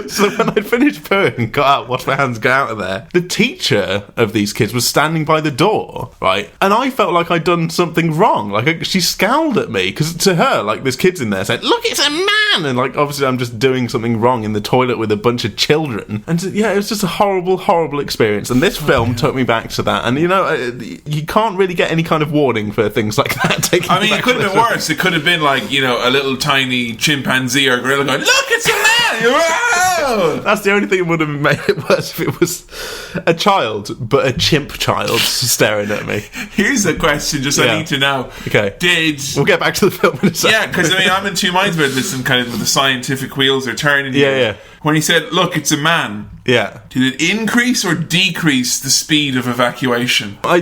So when I finished pooing, got out, washed my hands, got out of there, the teacher of these kids was standing by the door, right? And I felt like I'd done something wrong. Like, she scowled at me, because to her, like, there's kids in there saying, look, it's a man! And, like, obviously I'm just doing something wrong in the toilet with a bunch of children. And, yeah, it was just a horrible, horrible experience. And this film took me back to that. And, you know, you can't really get any kind of warning for things like that. I mean, it could have been worse. It could have been, like, you know, a little tiny chimpanzee or gorilla going, look, it's a man! Wow! That's the only thing that would have made it worse if it was a child, but a chimp child staring at me. Here's a question just I need to know. Okay. We'll get back to the film in a second. Yeah, because I mean, I'm in two minds about this and kind of the scientific wheels are turning. Yeah. When he said, look, it's a man. Yeah. Did it increase or decrease the speed of evacuation? I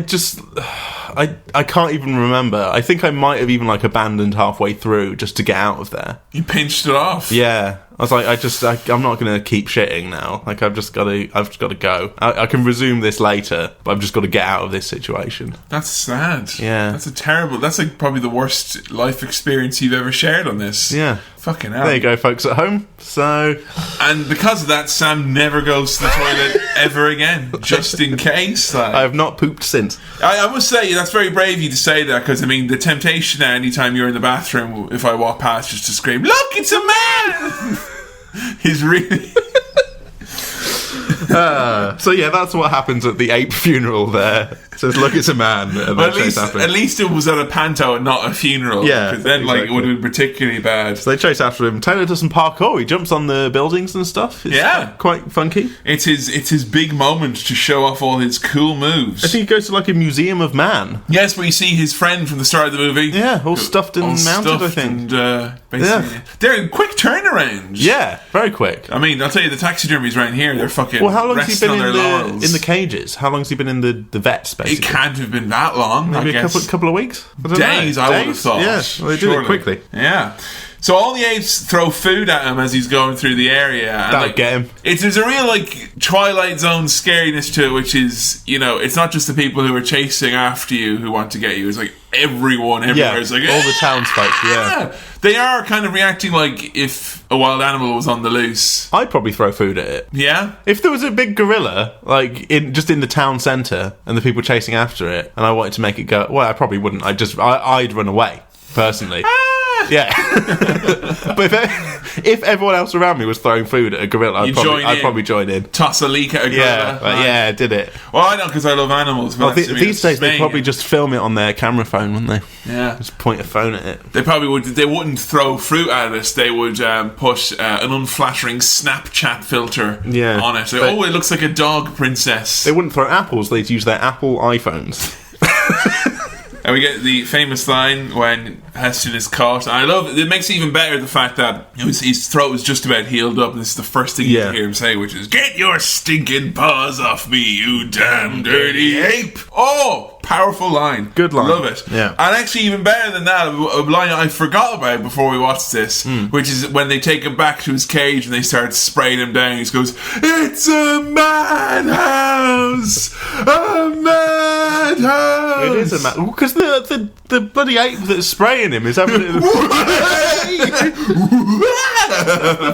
can't even remember. I think I might have even like abandoned halfway through just to get out of there. You pinched it off. Yeah. I was like, I'm not going to keep shitting now. Like, I've just got to go. I can resume this later, but I've just got to get out of this situation. That's sad. Yeah. That's like probably the worst life experience you've ever shared on this. Yeah. Fucking hell. There you go, folks at home. So... And because of that, Sam never goes to the toilet ever again, just in case. Like. I have not pooped since. I must say, that's very brave of you to say that, because, I mean, the temptation now, anytime you're in the bathroom, if I walk past, just to scream, look, it's a man! He's really... So yeah, that's what happens at the ape funeral there. It says, look, it's a man. And well, at least it was at a panto and not a funeral. Yeah, because then exactly. it would have been particularly bad. So they chase after him. Taylor does some parkour. He jumps on the buildings and stuff. It's quite funky. It's his big moment to show off all his cool moves. I think he goes to like a museum of man. Yes, where you see his friend from the start of the movie. Yeah, all stuffed and mounted, I think. And, basically, they're quick turnarounds. Yeah, very quick. I mean, I'll tell you, the taxidermies around here, they're fucking. Well, how long has he been in the cages? How long has he been in the vets, basically? It can't have been that long. Maybe a couple of weeks? Days, I would have thought. Yeah, well, they do it quickly. Yeah. So all the apes throw food at him as he's going through the area. And that'll get him. There's a real, like, Twilight Zone scariness to it, which is, you know, it's not just the people who are chasing after you who want to get you. It's like everyone everywhere is like, all the townsfolk, yeah. They are kind of reacting like if a wild animal was on the loose. I'd probably throw food at it. Yeah? If there was a big gorilla, like, just in the town centre, and the people chasing after it, and I wanted to make it go, well, I probably wouldn't. I'd run away, personally. Yeah. But if everyone else around me was throwing food at a gorilla, I'd probably join in. Toss a leak at a gorilla. Yeah, did it. Well, I know, because I love animals. But these days, they'd probably just film it on their camera phone, wouldn't they? Yeah. Just point a phone at it. They probably would. They wouldn't throw fruit at us. They would put an unflattering Snapchat filter on it. Like, it looks like a dog princess. They wouldn't throw apples. They'd use their Apple iPhones. And we get the famous line when Heston is caught. And I love it makes it even better the fact that his throat was just about healed up, and this is the first thing you hear him say, which is, "Get your stinking paws off me, you damn dirty ape!" Oh, powerful line. Good line. Love it. Yeah. And actually, even better than that, a line I forgot about before we watched this, which is when they take him back to his cage and they start spraying him down. He goes, "It's a madhouse! A madhouse!" It is a madhouse. Because the bloody ape that's spraying him is having the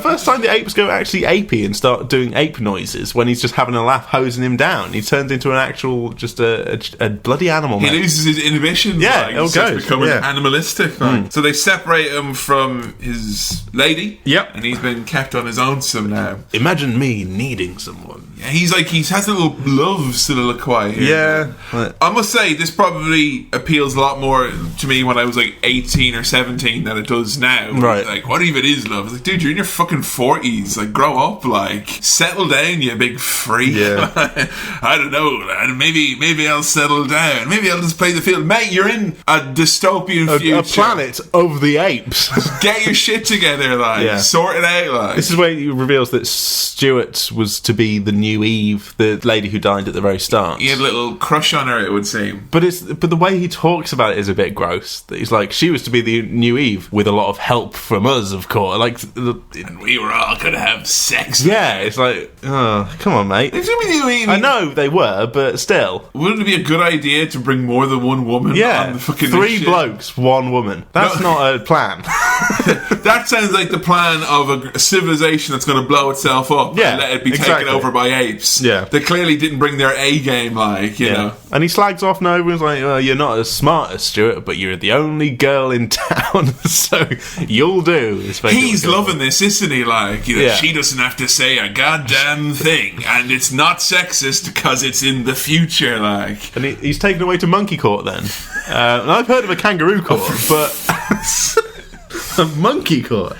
first time the apes go actually apey and start doing ape noises when he's just having a laugh hosing him down. He turns into an actual, just a bloody animal. He loses his inhibitions. Yeah, he's becoming animalistic. So they separate him from his lady. Yep. And he's been kept on his own somehow. Imagine me needing someone. Yeah, he has a little love soliloquy here. Yeah. I must say, this probably appeals a lot more to me when I was like 18 or 17 than it does now. Right. Like, what even is love? It's like, dude, you're in your fucking 40s. Like, grow up. Like, settle down, you big freak. Yeah. I don't know, man. Maybe I'll settle down. Maybe I'll just play the field. Mate, you're in a dystopian future. A planet of the apes. Get your shit together, like. Yeah. Sort it out, like. This is where he reveals that Stuart was to be the new new Eve, the lady who died at the very start. He had a little crush on her, it would seem. But the way he talks about it is a bit gross. He's like, she was to be the new Eve with a lot of help from us, of course. Like, and we were all gonna have sex. Yeah, it's like, oh, come on, mate. I know they were, but still. Wouldn't it be a good idea to bring more than one woman on the fucking 3 blokes, 1 woman. That's not a plan. That sounds like the plan of a civilization that's going to blow itself up and let it be taken over by apes. Yeah. They clearly didn't bring their A game, like, you know. And he slags off Nova and is like, you're not as smart as Stuart, but you're the only girl in town, so you'll do. He's loving this, isn't he? Like, you know, she doesn't have to say a goddamn thing, and it's not sexist because it's in the future, like. And he's taken away to monkey court then. And I've heard of a kangaroo court, but a monkey court.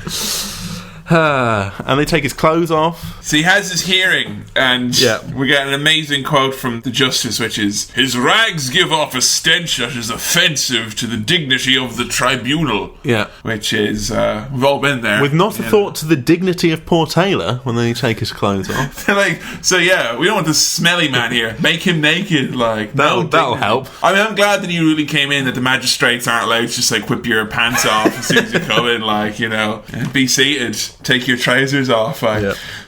And they take his clothes off. So he has his hearing, and we get an amazing quote from the Justice, which is, "His rags give off a stench that is offensive to the dignity of the tribunal." Yeah. Which is, we've all been there. With not a thought to the dignity of poor Taylor when they take his clothes off. They're like, so we don't want the smelly man here. Make him naked, like. That'll help. I mean, I'm glad that he really came in, that the magistrates aren't allowed to just, like, whip your pants off as soon as you come in, like, you know, be seated. Take your trousers off.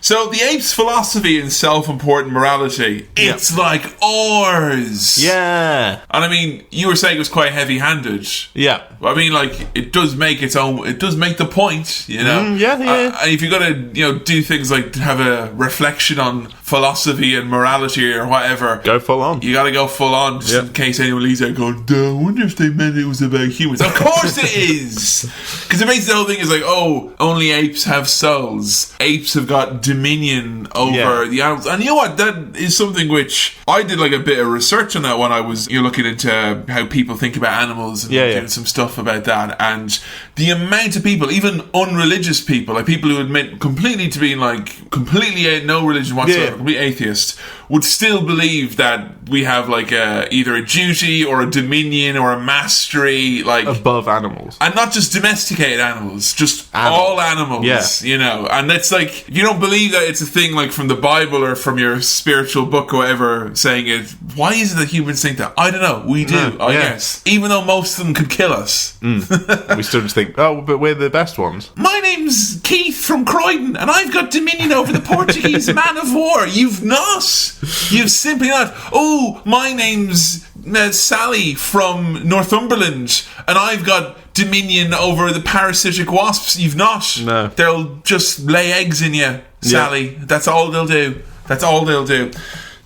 So the apes' philosophy in self-important morality, it's like ours. Yeah. And I mean, you were saying it was quite heavy-handed. Yeah. I mean, like, it does make the point, you know. And if you're gonna, you know, do things like have a reflection on philosophy and morality or whatever, go full on. You gotta go full on, just in case anyone leaves out going, I wonder if they meant it was about humans. Of course it is! Because it makes the whole thing is like, oh, only apes have souls. Apes have got dominion over the animals. And you know what? That is something which I did like a bit of research on that when I was looking into how people think about animals and doing some stuff about that. And the amount of people, even unreligious people, like people who admit completely to being like completely no religion whatsoever, complete atheist, would still believe that we have like either a duty or a dominion or a mastery, like above animals, and not just domesticated animals, just all animals. You know. And it's like, if you don't believe that it's a thing like from the Bible or from your spiritual book or whatever saying it, why is it that humans think that? I don't know. We do, I guess. Even though most of them could kill us. We still just think, oh, but we're the best ones. My name's Keith from Croydon, and I've got dominion over the Portuguese man of war. You've not. You've simply not. Oh, my name's Sally from Northumberland, and I've got dominion over the parasitic wasps. You've not. No. They'll just lay eggs in you, Sally. That's all they'll do. That's all they'll do.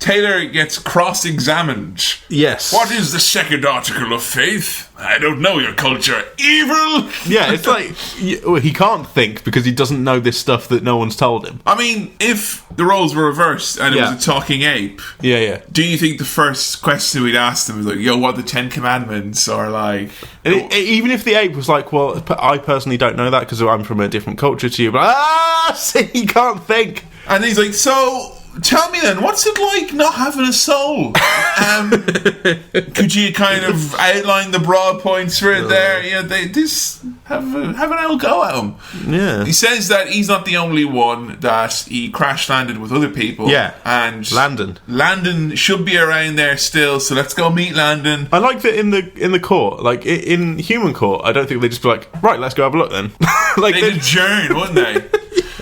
Taylor gets cross-examined. Yes. What is the second article of faith? I don't know your culture. Evil? Yeah, it's like, he can't think because he doesn't know this stuff that no one's told him. I mean, if the roles were reversed and it was a talking ape, do you think the first question we'd ask them was like, yo, what are the 10 Commandments? Or like... even if the ape was like, well, I personally don't know that because I'm from a different culture to you, but see, he can't think. And he's like, so... Tell me then, what's it like not having a soul? Could you kind of outline the broad points for it there? Yeah, they just have an old go at him. Yeah. He says that he's not the only one, that he crash landed with other people. Yeah. And Landon should be around there still, so let's go meet Landon. I like that in the court, like in human court, I don't think they just be like, right, let's go have a look then. Like they'd adjourn, wouldn't they?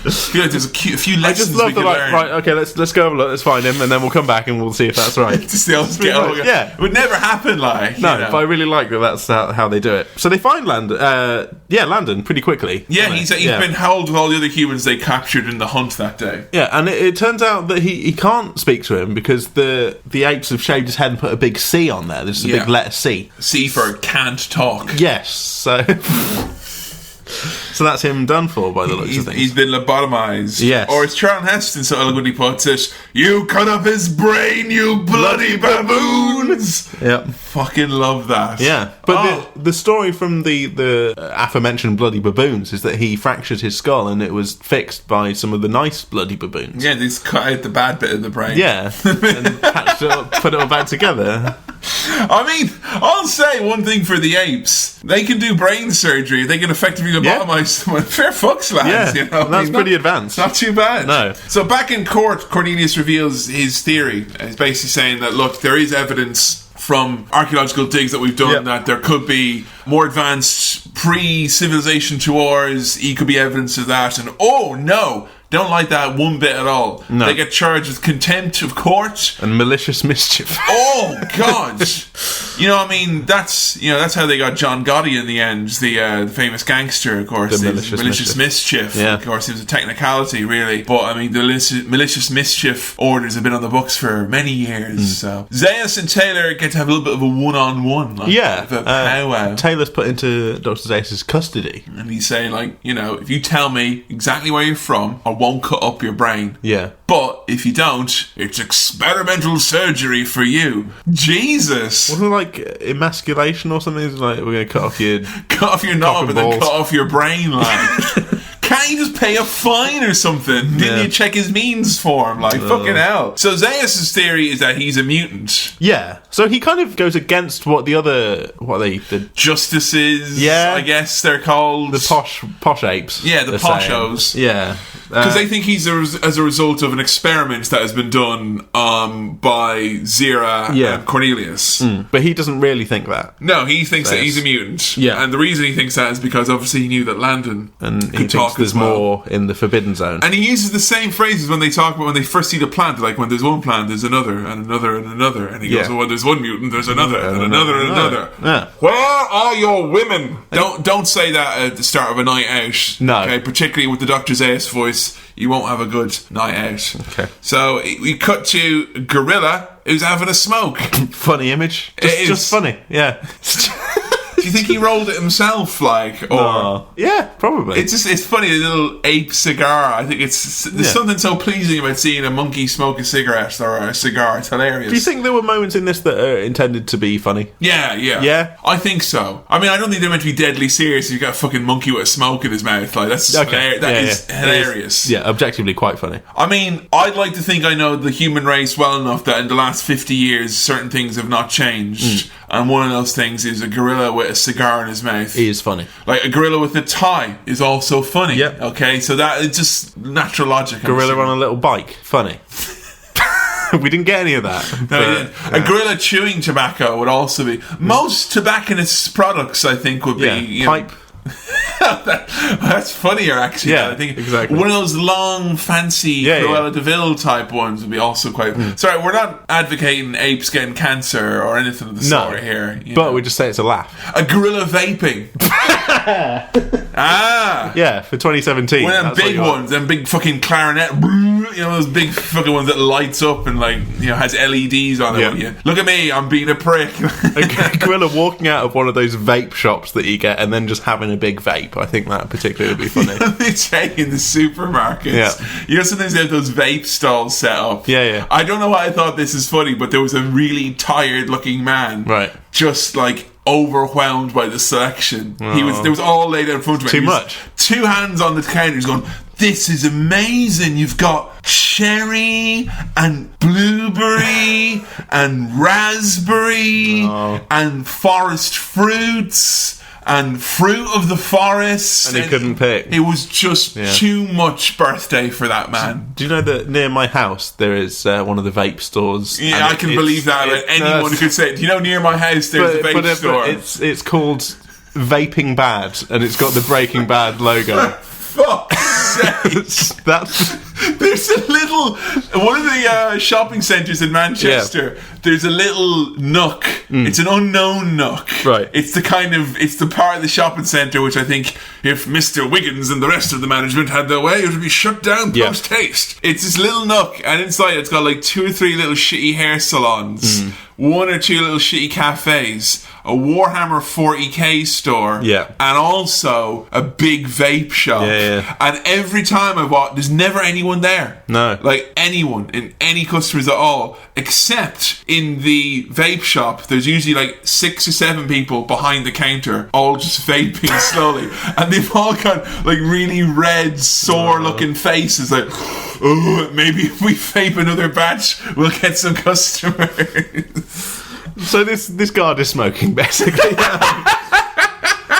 I feel like there's a few lessons I just love we can learn. Right, okay, let's go have a look, let's find him, and then we'll come back and we'll see if that's right. It would never happen, like. No, but I really like that that's how they do it. So they find Landon, Landon pretty quickly. Yeah, he's been held with all the other humans they captured in the hunt that day. Yeah, and it turns out that he can't speak to him because the apes have shaved his head and put a big C on there. There's a big letter C. C for can't talk. Yes, so... So that's him done for by the looks of things. He's been lobotomized. Yes. Or as Charlton Heston so eloquently puts it, you cut up his brain, you bloody baboons! Yep. Fucking love that. Yeah. But the story from the aforementioned bloody baboons is that he fractured his skull and it was fixed by some of the nice bloody baboons. Yeah, they just cut out the bad bit of the brain. Yeah. And patched it up, put it all back together. I mean, I'll say one thing for the apes. They can do brain surgery. They can effectively lobotomize someone. Fair fucks, lads. Yeah, You know? that's pretty advanced. Not too bad. No. So back in court, Cornelius reveals his theory. He's basically saying that, look, there is evidence from archaeological digs that we've done that there could be more advanced pre-civilization to ours. He could be evidence of that. And oh no, don't like that one bit at all. No. They get charged with contempt of court and malicious mischief. Oh God! You know, I mean, that's how they got John Gotti in the end. The famous gangster, of course. The malicious mischief. Yeah. Of course, it was a technicality, really. But I mean, the malicious mischief orders have been on the books for many years. So Zaius and Taylor get to have a little bit of a one-on-one. Like, yeah. a powwow. Taylor's put into Dr. Zaius' custody, and he's saying, like, you know, if you tell me exactly where you're from, I won't cut up your brain. Yeah. But if you don't, it's experimental surgery for you. Jesus. Wasn't it like emasculation or something? It's like, we're going to cut off your knob and then balls. cut off your brain, like. Can't you just pay a fine or something? Didn't you check his means for him? Like, fucking hell. So Zaius' theory is that he's a mutant. Yeah. So he kind of goes against what the justices, I guess they're called. The posh apes. Yeah, the poshos. Yeah. Because they think he's as a result of an experiment that has been done by Zira and Cornelius. But he doesn't really think that. No, he thinks that he's a mutant. Yeah. And the reason he thinks that is because obviously he knew that Landon could talk there's more in the forbidden zone. And he uses the same phrases when they talk about when they first see the plant. Like, when there's one plant, there's another, and another, and another. And he goes, well, when there's one mutant, there's another, and another, and another. Yeah. Where are your women? Don't say that at the start of a night out. No. Okay, particularly with the Dr. Zaius voice, you won't have a good night out. Okay. So we cut to Gorilla, who's having a smoke. Funny image. Just funny. Yeah. Do you think he rolled it himself, like, or no. Yeah, probably. It's funny, a little ape cigar. I think there's something so pleasing about seeing a monkey smoke a cigarette or a cigar. It's hilarious. Do you think there were moments in this that are intended to be funny? Yeah. I think so. I mean, I don't think they're meant to be deadly serious. You've got a fucking monkey with a smoke in his mouth. Like, that's just hilarious. Yeah, objectively quite funny. I mean, I'd like to think I know the human race well enough that in the last 50 years, certain things have not changed. And one of those things is a gorilla with a cigar in his mouth. He is funny. Like, a gorilla with a tie is also funny. Yep. Okay, so that is just natural logic. Gorilla on a little bike. Funny. We didn't get any of that. No, a gorilla chewing tobacco would also be. Most tobacconist products, I think, would be pipe. That's funnier, actually. Yeah, I think exactly. One of those long, fancy Cruella de Vil type ones would be also quite. Sorry, we're not advocating apes getting cancer or anything of the sort here. But we just say it's a laugh. A gorilla vaping. Yeah, for 2017. One of them big ones, them big fucking clarinet. You know, those big fucking ones that lights up and, like, you know, has LEDs on it. Yeah. Look at me, I'm being a prick. A gorilla walking out of one of those vape shops that you get and then just having a big vape. I think that particularly would be funny. They take in the supermarkets. Yeah. You know, sometimes they have those vape stalls set up. Yeah. I don't know why I thought this is funny, but there was a really tired looking man. Right. Just, like, overwhelmed by the selection. There was all laid out in front of him. Too much. 2 hands on the counter. He's going, this is amazing. You've got cherry and blueberry and raspberry and forest fruits and fruit of the forest. And he couldn't pick. It was just too much birthday for that man. Do you know that near my house there is one of the vape stores? Yeah, I can believe that. Anyone could say it. Do you know, near my house there's a vape store? It's called Vaping Bad, and it's got the Breaking Bad logo. Fuck's sake. There's a little one of the shopping centres in Manchester. There's a little nook. It's an unknown nook. Right. It's the part of the shopping centre which I think, if Mr. Wiggins and the rest of the management had their way, it would be shut down post haste. It's this little nook, and inside it's got like 2 or 3 little shitty hair salons, 1 or 2 little shitty cafes, a Warhammer 40k store, and also a big vape shop. And every time I walk, there's never anyone there. No. Like, anyone, in any customers at all, except in the vape shop, there's usually like 6 or 7 people behind the counter, all just vaping slowly. And they've all got like really red, sore looking faces, like, oh, maybe if we vape another batch, we'll get some customers. So this guard is smoking, basically.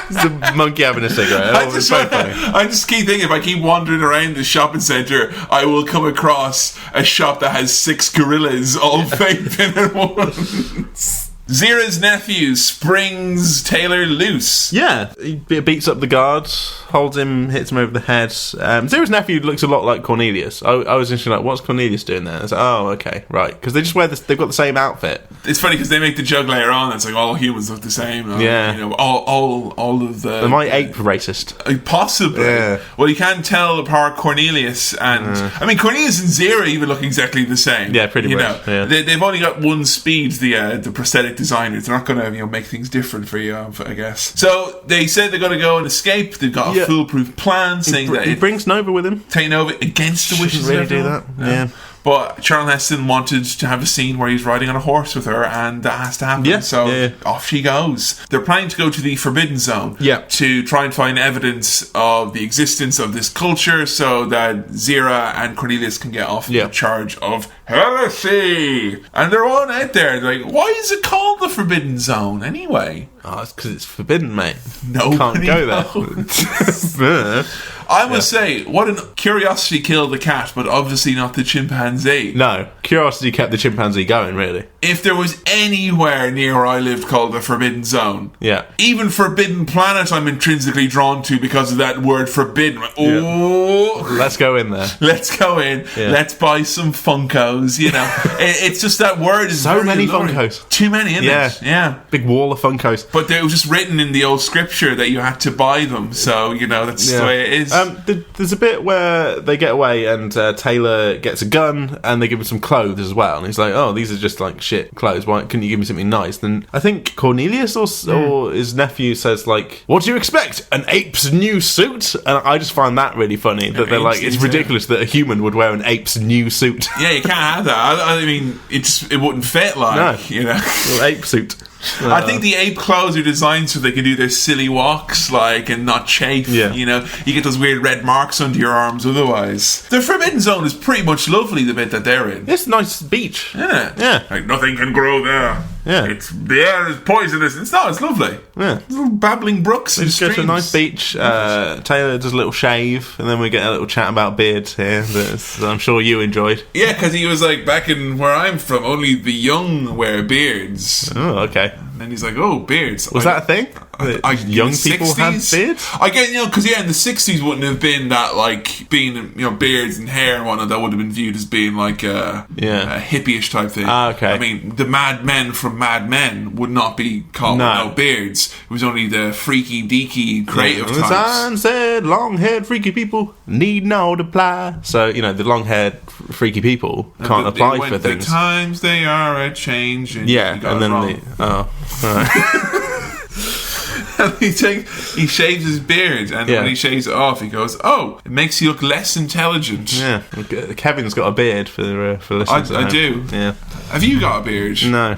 It's a monkey having a cigarette. I just keep thinking, if I keep wandering around the shopping centre, I will come across a shop that has 6 gorillas all vaping at once. Zira's nephew springs Taylor loose. Yeah, he beats up the guard, holds him, hits him over the head. Zira's nephew looks a lot like Cornelius. I was initially like, what's Cornelius doing there? I was like, oh, okay, right. Because they just wear this, they've got the same outfit. It's funny because they make the joke later on, it's like all humans look the same. Yeah. You know, all of the... Am I ape racist? Possibly. Yeah. Well, you can't tell apart Cornelius and... I mean, Cornelius and Zira even look exactly the same. Yeah, pretty much. Know? Yeah. They've only got one speed, the prosthetic designers. They're not going to make things different for you, I guess. So they said they're going to go and escape. They've got a foolproof plan, saying that he brings Nova with him. Take Nova against the wishes really of everyone. Do that. Yeah. But Charlton Heston wanted to have a scene where he's riding on a horse with her, and that has to happen. Yeah. So off she goes. They're planning to go to the Forbidden Zone to try and find evidence of the existence of this culture so that Zira and Cornelius can get off the charge of heresy. And they're all out there. They're like, why is it called the Forbidden Zone anyway? Oh, it's because it's forbidden, mate. Nobody can't go there. I must say, what an curiosity killed the cat, but obviously not the chimpanzee. No, curiosity kept the chimpanzee going, really. If there was anywhere near where I lived called the Forbidden Zone, even Forbidden Planet I'm intrinsically drawn to because of that word forbidden. Let's go in there. Let's go in. Let's buy some Funkos, you know. It's just that word is so very many alluring. Funkos. Too many, isn't it? Yeah. Big wall of Funkos. But it was just written in the old scripture that you had to buy them, so, you know, that's the way it is. There's a bit where they get away and Taylor gets a gun and they give him some clothes as well, and he's like, oh, these are just like shit clothes, why couldn't you give me something nice? Then I think Cornelius or his nephew says like, what do you expect, an ape's new suit? And I just find that really funny, that they're like, it's ridiculous that a human would wear an ape's new suit. Yeah, you can't have that. I mean, it wouldn't fit, like, you know. Little ape suit. I think the ape clothes are designed so they can do their silly walks, like, and not chafe. You know, you get those weird red marks under your arms otherwise. The Forbidden Zone is pretty much lovely, the bit that they're in. It's a nice beach. Yeah. Like, nothing can grow there. Yeah. The air is poisonous. It's lovely. Yeah. Little babbling brooks and just streams. Go to a nice beach. Taylor does a little shave, and then we get a little chat about beards here that I'm sure you enjoyed. Yeah, because he was like, back in where I'm from, only the young wear beards. Oh, okay. And he's like, oh, beards. Was that a thing? Young people 60s? had beards? I get, you know, because in the 60s wouldn't have been that, like, being, you know, beards and hair and whatnot, that would have been viewed as being like a hippie-ish type thing. Okay. I mean, the Mad Men from Mad Men would not be called no beards. It was only the freaky deaky creative types. The sign said long-haired freaky people need not apply. So, you know, the long-haired freaky people can't apply for things. The times they are a change. And and then all right. And he shaves his beard, and when he shaves it off, he goes, "Oh, it makes you look less intelligent." Yeah, Kevin's got a beard for listeners. I do. Yeah. Have you got a beard? No.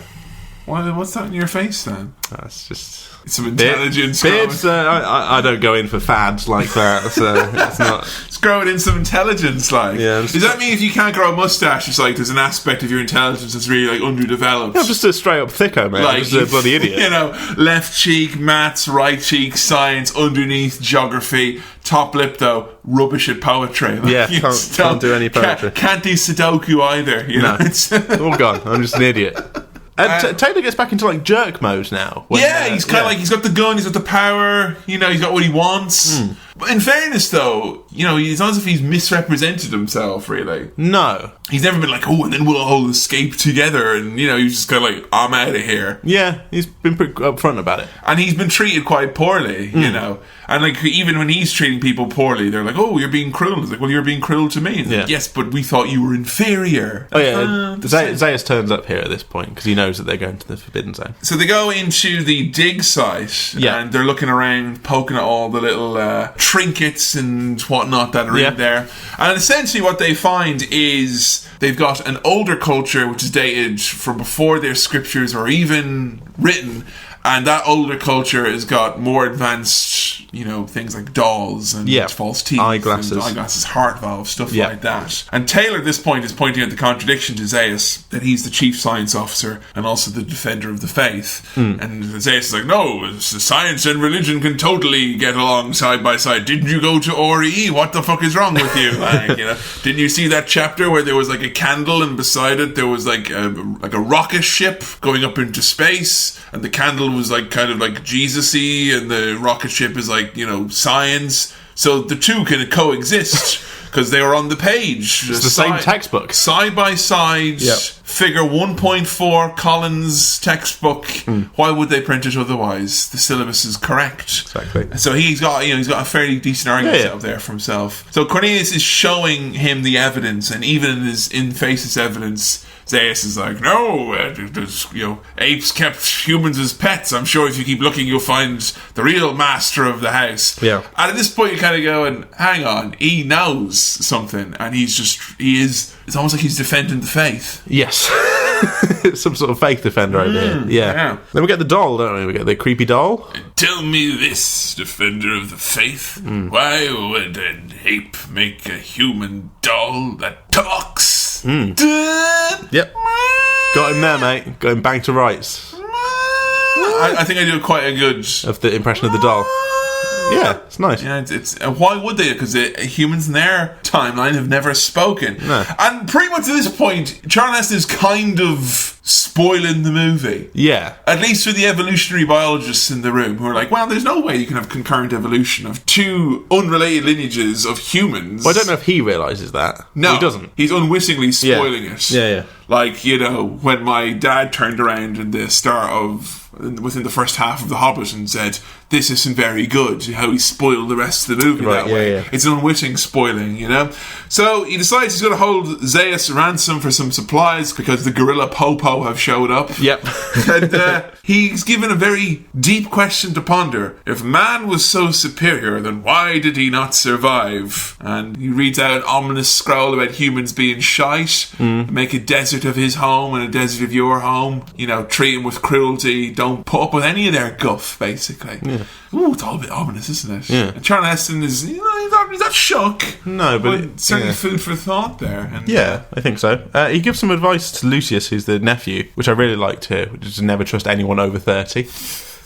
What's that in your face then? That's just some intelligence. Beards. I don't go in for fads like that. So it's not. It's growing in some intelligence, like. Yeah. Does that mean if you can't grow a mustache, it's like there's an aspect of your intelligence that's really like underdeveloped? I'm just a straight up thicko, man. Like, I'm just a bloody idiot. You know, left cheek maths, right cheek science, underneath geography. Top lip though, rubbish at poetry. Like, can't do any poetry. Can't do Sudoku either. You know, it's all gone. I'm just an idiot. And Taylor gets back into like jerk mode now. He's kind of like, he's got the gun, he's got the power, you know, he's got what he wants. But in fairness though, you know, it's not as if he's misrepresented himself, really. No. He's never been like, oh, and then we'll all escape together, and, you know, he's just kind of like, I'm out of here. Yeah, he's been pretty upfront about it. And he's been treated quite poorly, you know. And, like, even when he's treating people poorly, they're like, oh, you're being cruel. It's like, well, you're being cruel to me. Like, yes, but we thought you were inferior. Oh, yeah. Zayas turns up here at this point, because he knows that they're going to the Forbidden Zone. So they go into the dig site, and they're looking around, poking at all the little trinkets and whatnot that are in there. And essentially what they find is they've got an older culture, which is dated from before their scriptures are even written, And that older culture has got more advanced, things like dolls and false teeth, eyeglasses, heart valves, stuff like that. And Taylor at this point is pointing out the contradiction to Zaius, that he's the chief science officer and also the defender of the faith. And Zaius is like, no, science and religion can totally get along side by side. Didn't you go to RE? What the fuck is wrong with you? Didn't you see that chapter where there was like a candle and beside it there was like a rocket ship going up into space, and the candle was like kind of like Jesus-y and the rocket ship is like, science. So the two can coexist because they were on the page. It's the same textbook. Side by side, figure 1.4 Collins textbook. Why would they print it otherwise? The syllabus is correct. Exactly. So he's got a fairly decent argument out there for himself. So Cornelius is showing him the evidence, and even in faces evidence, Zaius is like, no, apes kept humans as pets. I'm sure if you keep looking, you'll find the real master of the house. Yeah. And at this point, you're kind of going, hang on, he knows something, and it's almost like he's defending the faith. Yes. Some sort of faith defender over here. Yeah. Then we get the doll, don't we? We get the creepy doll. Tell me this, defender of the faith. Why would an ape make a human doll that talks? Yep. Got him there, mate. Got him bang to rights. I think I do quite a good... Of the impression of the doll. Yeah, it's nice. Yeah, it's why would they? Because humans in their timeline have never spoken. No. And pretty much at this point, Charlton Heston is kind of spoiling the movie. Yeah. At least for the evolutionary biologists in the room who are like, well, there's no way you can have concurrent evolution of two unrelated lineages of humans. Well, I don't know if he realises that. No, he doesn't. He's unwittingly spoiling it. Yeah. Like, when my dad turned around in the start of... within the first half of The Hobbit and said, this isn't very good, how he spoiled the rest of the movie that way. Yeah. It's an unwitting spoiling, So he decides he's going to hold Zaius ransom for some supplies because the gorilla Popo have showed up. Yep. And he's given a very deep question to ponder. If man was so superior, then why did he not survive? And he reads out an ominous scroll about humans being shite, make a desert of his home and a desert of your home, treat him with cruelty, don't put up with any of their guff, basically. Yeah. Ooh, it's all a bit ominous, isn't it? Yeah. And Charlton Heston is, he's not shook. No, but certainly food for thought there. And, I think so. He gives some advice to Lucius, who's the nephew, which I really liked here, which is to never trust anyone over 30.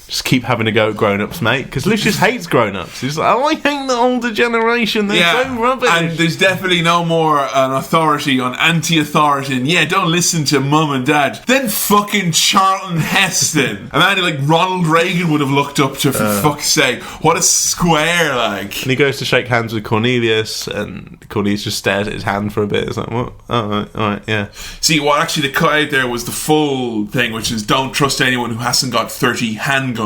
Just keep having a go at grown-ups, mate, because Lucius hates grown-ups. He's like, I hate the older generation, they're so rubbish. And there's definitely no more an authority on anti-authority, and don't listen to mum and dad. Then fucking Charlton Heston. A man like Ronald Reagan would have looked up to, for fuck's sake. What a square, like. And he goes to shake hands with Cornelius, and Cornelius just stares at his hand for a bit. It's like, what? All right, yeah. See, what actually the cut out there was the full thing, which is don't trust anyone who hasn't got 30 handguns.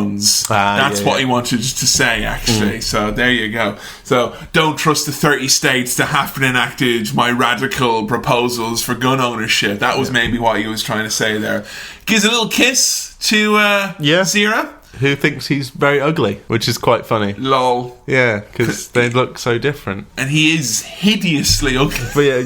That's what he wanted to say, actually. So there you go. So don't trust the 30 states that haven't enacted my radical proposals for gun ownership. That was maybe what he was trying to say there. Gives a little kiss to Zira, who thinks he's very ugly, which is quite funny. Lol. Yeah, because they look so different. And he is hideously ugly. But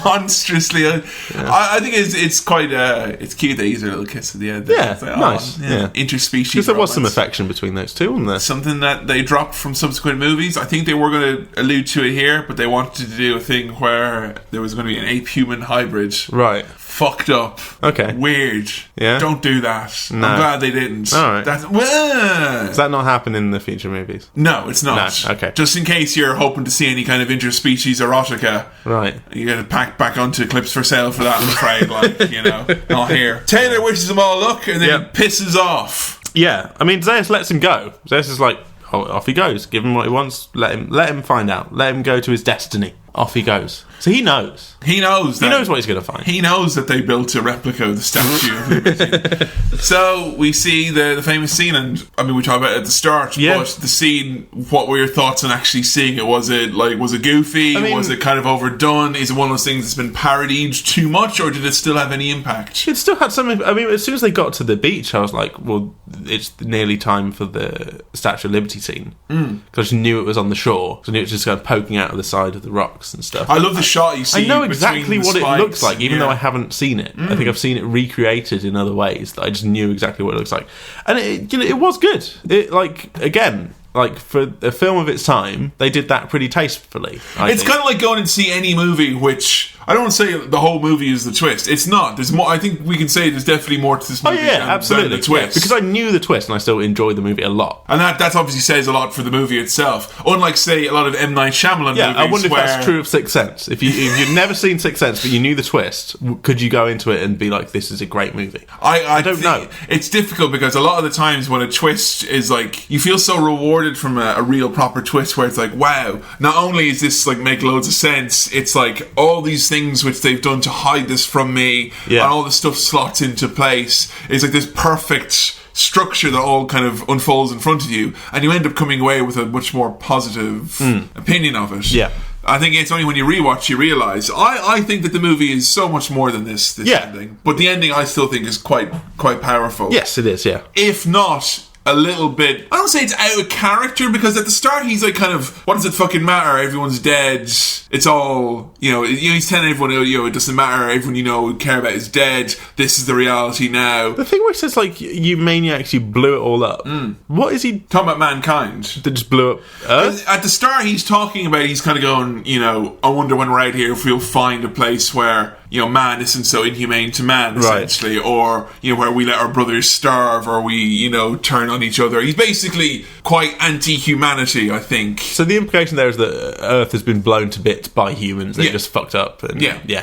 monstrously ugly. Yeah. I think it's quite it's cute that he's a little kiss at the end. Yeah, it's like, nice. Interspecies. Because there was some affection between those two, wasn't there? Something that they dropped from subsequent movies. I think they were going to allude to it here, but they wanted to do a thing where there was going to be an ape-human hybrid. Right. Fucked up. Okay. Weird. Yeah. Don't do that. No. I'm glad they didn't. All right. Does that not happen in the future movies? No, it's not. No. Okay. Just in case you're hoping to see any kind of interspecies erotica. Right. You got to pack back onto Clips for Sale for that, I'm afraid. Not here. Taylor wishes them all luck and then he pisses off. Yeah. I mean, Zaius lets him go. Zaius is like, off he goes. Give him what he wants. Let him find out. Let him go to his destiny. Off he goes. So he knows. He knows what he's going to find. He knows that they built a replica of the Statue of Liberty. So we see the famous scene, and I mean we talked about it at the start, but the scene, what were your thoughts on actually seeing it? Was it goofy? Was it kind of overdone? Is it one of those things that's been parodied too much, or did it still have any impact? It still had some. I mean, as soon as they got to the beach, I was like, well, it's nearly time for the Statue of Liberty scene. Because I knew it was on the shore. So I knew it was just kind of poking out of the side of the rocks and stuff. I love the shot you see. I know between exactly the what it spikes, looks like, even yeah. though I haven't seen it. I think I've seen it recreated in other ways that I just knew exactly what it looks like, and it was good. It again. For a film of its time, they did that pretty tastefully. It's kind of like going and see any movie, which I don't want to say the whole movie is the twist. It's not. There's more. I think we can say there's definitely more to this movie than the twist. Yeah, because I knew the twist and I still enjoyed the movie a lot. And that obviously says a lot for the movie itself. Unlike, say, a lot of M. Night Shyamalan movies. I wonder if that's true of Sixth Sense. If you've never seen Sixth Sense but you knew the twist, could you go into it and be like, this is a great movie? I don't know. It's difficult because a lot of the times when a twist is like, you feel so rewarded from a real proper twist where it's like, wow, not only is this like make loads of sense, it's like all these things which they've done to hide this from me, and all the stuff slots into place. It's like this perfect structure that all kind of unfolds in front of you, and you end up coming away with a much more positive opinion of it. Yeah. I think it's only when you rewatch you realise. I think that the movie is so much more than this ending. But the ending I still think is quite powerful. Yes, it is, yeah. If not a little bit, I don't say it's out of character, because at the start he's like kind of, what does it fucking matter, everyone's dead, it's all, he's telling everyone, it doesn't matter, everyone you care about is dead, this is the reality now. The thing where he says like, you maniacs, you blew it all up, what is he talking about? Mankind that just blew up Earth? At the start he's talking about, he's kind of going, I wonder when we're out here if we'll find a place where man isn't so inhumane to man, essentially, or where we let our brothers starve, or we turn on each other. He's basically quite anti-humanity, I think. So the implication there is that Earth has been blown to bits by humans. They just fucked up and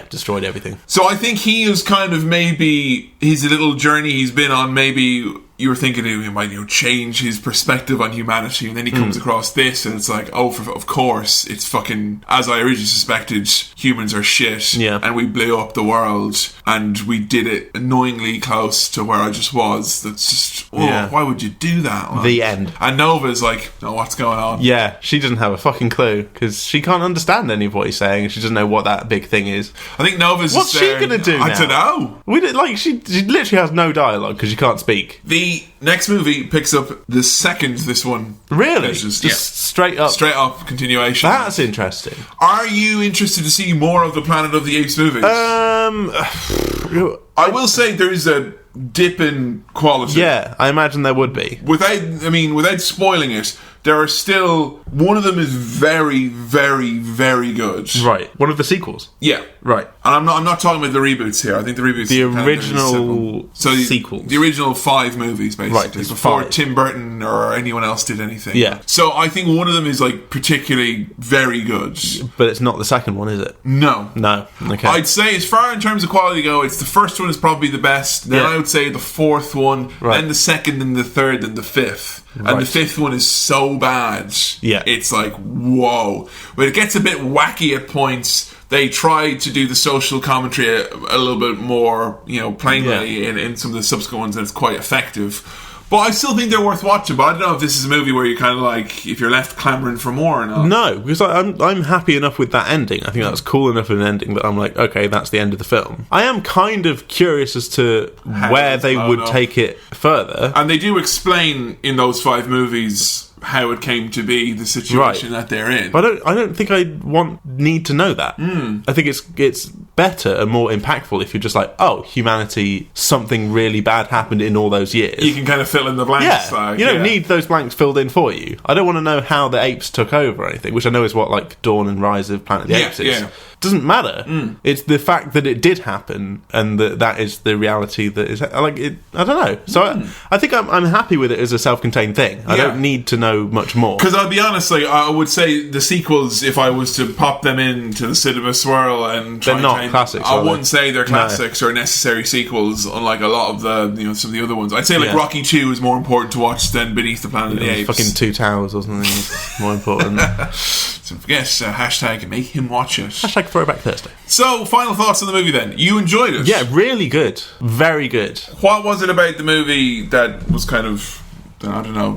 destroyed everything. So I think he is kind of, maybe his little journey he's been on, maybe you were thinking he might change his perspective on humanity, and then he comes across this and it's like, of course it's fucking, as I originally suspected, humans are shit, and we blew up the world and we did it annoyingly close to where I just was. That's just, why would you do that? Like, the end. And Nova's like, what's going on? Yeah, she doesn't have a fucking clue because she can't understand any of what he's saying. She doesn't know what that big thing is. I think Nova's what's she gonna do now? I don't know. She literally has no dialogue because she can't speak. The next movie picks up the second this one. Really? Just straight up. Straight up continuation. That's interesting. Are you interested to see more of the Planet of the Apes movies? I will say there is a dip in quality. Yeah, I imagine there would be. Without spoiling it, there are still, one of them is very, very, very good. Right. One of the sequels. Yeah. Right. And I'm not talking about the reboots here. I think the reboots, the original sequels. The original 5 movies, basically, right, before 5. Tim Burton or anyone else did anything. Yeah. So I think one of them is like particularly very good. But it's not the second one, is it? No. Okay. I'd say, as far in terms of quality go, it's the first one is probably the best. Then I would say the fourth one, then the second, and the third, and the fifth. And the fifth one is so bad. Yeah. It's like, whoa. But it gets a bit wacky at points. They tried to do the social commentary a little bit more, plainly in some of the subsequent ones, and it's quite effective. But I still think they're worth watching. But I don't know if this is a movie where you kind of like, if you're left clamouring for more or not. No, because I'm happy enough with that ending. I think that's cool enough of an ending that I'm like, okay, that's the end of the film. I am kind of curious as to where they would take it further. And they do explain in those 5 movies how it came to be, the situation that they're in. But I don't think I need to know that. I think it's better and more impactful if you're just like, oh, humanity, something really bad happened in all those years. You can kind of fill in the blanks. Yeah, you don't need those blanks filled in for you. I don't want to know how the apes took over or anything, which I know is what like Dawn and Rise of Planet of the Apes is. Doesn't matter. It's the fact that it did happen and that is the reality that is like it. I don't know. So I think I'm happy with it as a self-contained thing. I don't need to know much more. Because I'll be honest, like, I would say the sequels, if I was to pop them into the cinema swirl and try, they're not classics. I wouldn't say they're classics or necessary sequels, unlunk a lot of the some of the other ones. I'd say like Rocky 2 is more important to watch than Beneath the Planet of the Apes. Fucking Two Towers or something more important. So forget hashtag make him watch it. Hashtag Throwback Thursday. So, final thoughts on the movie then. You enjoyed it? Yeah, really good. Very good. What was it about the movie that was kind of then I don't know.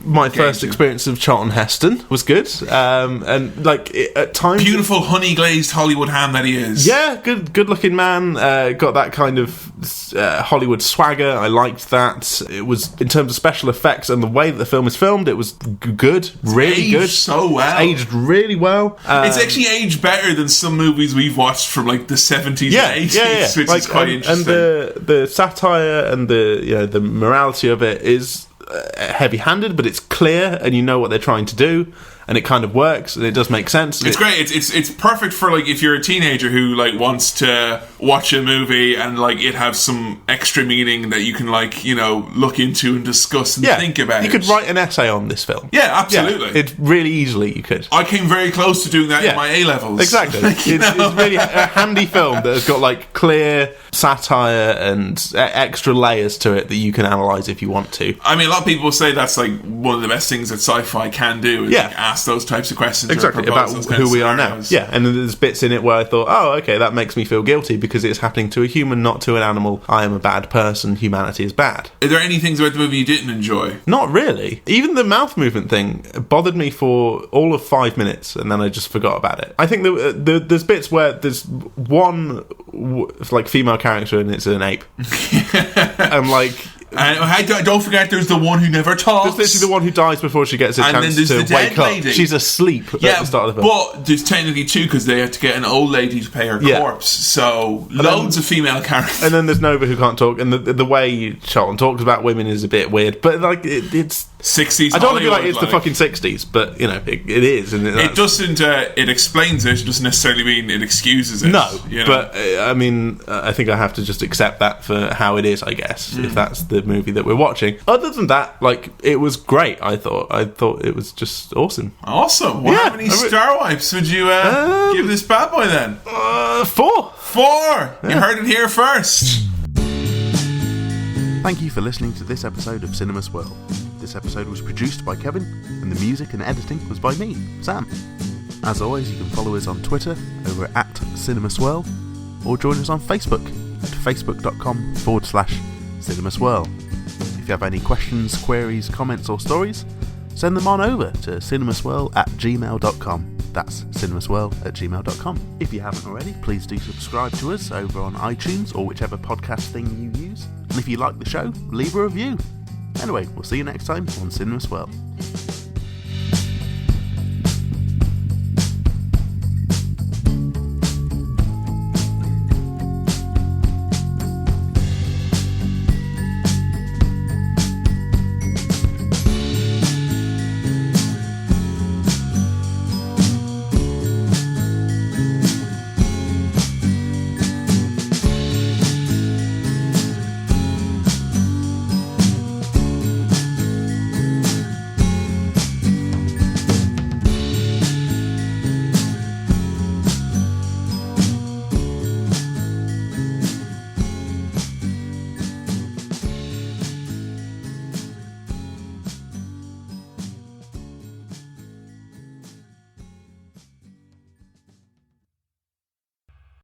My first experience of Charlton Heston was good, and like at times, beautiful honey glazed Hollywood ham that he is. Yeah, good looking man. Got that kind of Hollywood swagger. I liked that. It was, in terms of special effects and the way that the film is filmed, it was good, really good. So well, aged really well. It's actually aged better than some movies we've watched from like the 70s and 80s, which is quite interesting. And the satire and the morality of it is heavy-handed, but it's clear and you know what they're trying to do, and it kind of works and it does make sense. It's great. It's perfect for like if you're a teenager who like wants to watch a movie and like it have some extra meaning that you can like look into and discuss and think about. You could write an essay on this film. Yeah, absolutely. It really easily you could. I came very close to doing that in my A-levels. Exactly. It's really a handy film that has got like clear satire and extra layers to it that you can analyse if you want to. I mean, a lot of people say that's like one of the best things that sci-fi can do is like ask those types of questions exactly about who we are now. Yeah, and there's bits in it where I thought, oh, okay, that makes me feel guilty because it's happening to a human, not to an animal. I am a bad person. Humanity is bad. Are there any things about the movie you didn't enjoy? Not really. Even the mouth movement thing bothered me for all of 5 minutes, and then I just forgot about it. I think there's bits where there's one like female character and it's an ape. I'm like. Don't forget, there's the one who never talks. There's literally the one who dies before she gets a chance to wake up. Lady. She's asleep at the start of the film. But there's technically two because they have to get an old lady to pay her corpse. So loads of female characters. And then there's Nova who can't talk, and the way Charlton talks about women is a bit weird. But like it's 60s. I don't want to be like it's the fucking 60s, but it is. And it doesn't. It explains it. It doesn't necessarily mean it excuses it. No, but I mean, I think I have to just accept that for how it is. I guess if that's the movie that we're watching. Other than that, like it was great. I thought it was just awesome. Awesome. How many star wipes would you give this bad boy then? 4. 4. Yeah. You heard it here first. Thank you for listening to this episode of Cinema Swirl. This episode was produced by Kevin, and the music and editing was by me, Sam. As always, you can follow us on Twitter over at Cinema Swirl, or join us on Facebook at facebook.com/CinemaSwirl. If you have any questions, queries, comments or stories, send them on over to cinemaswirl@gmail.com. That's cinemaswirl@gmail.com. If you haven't already, please do subscribe to us over on iTunes or whichever podcast thing you use. And if you like the show, leave a review. Anyway, we'll see you next time on Cinema Swirl.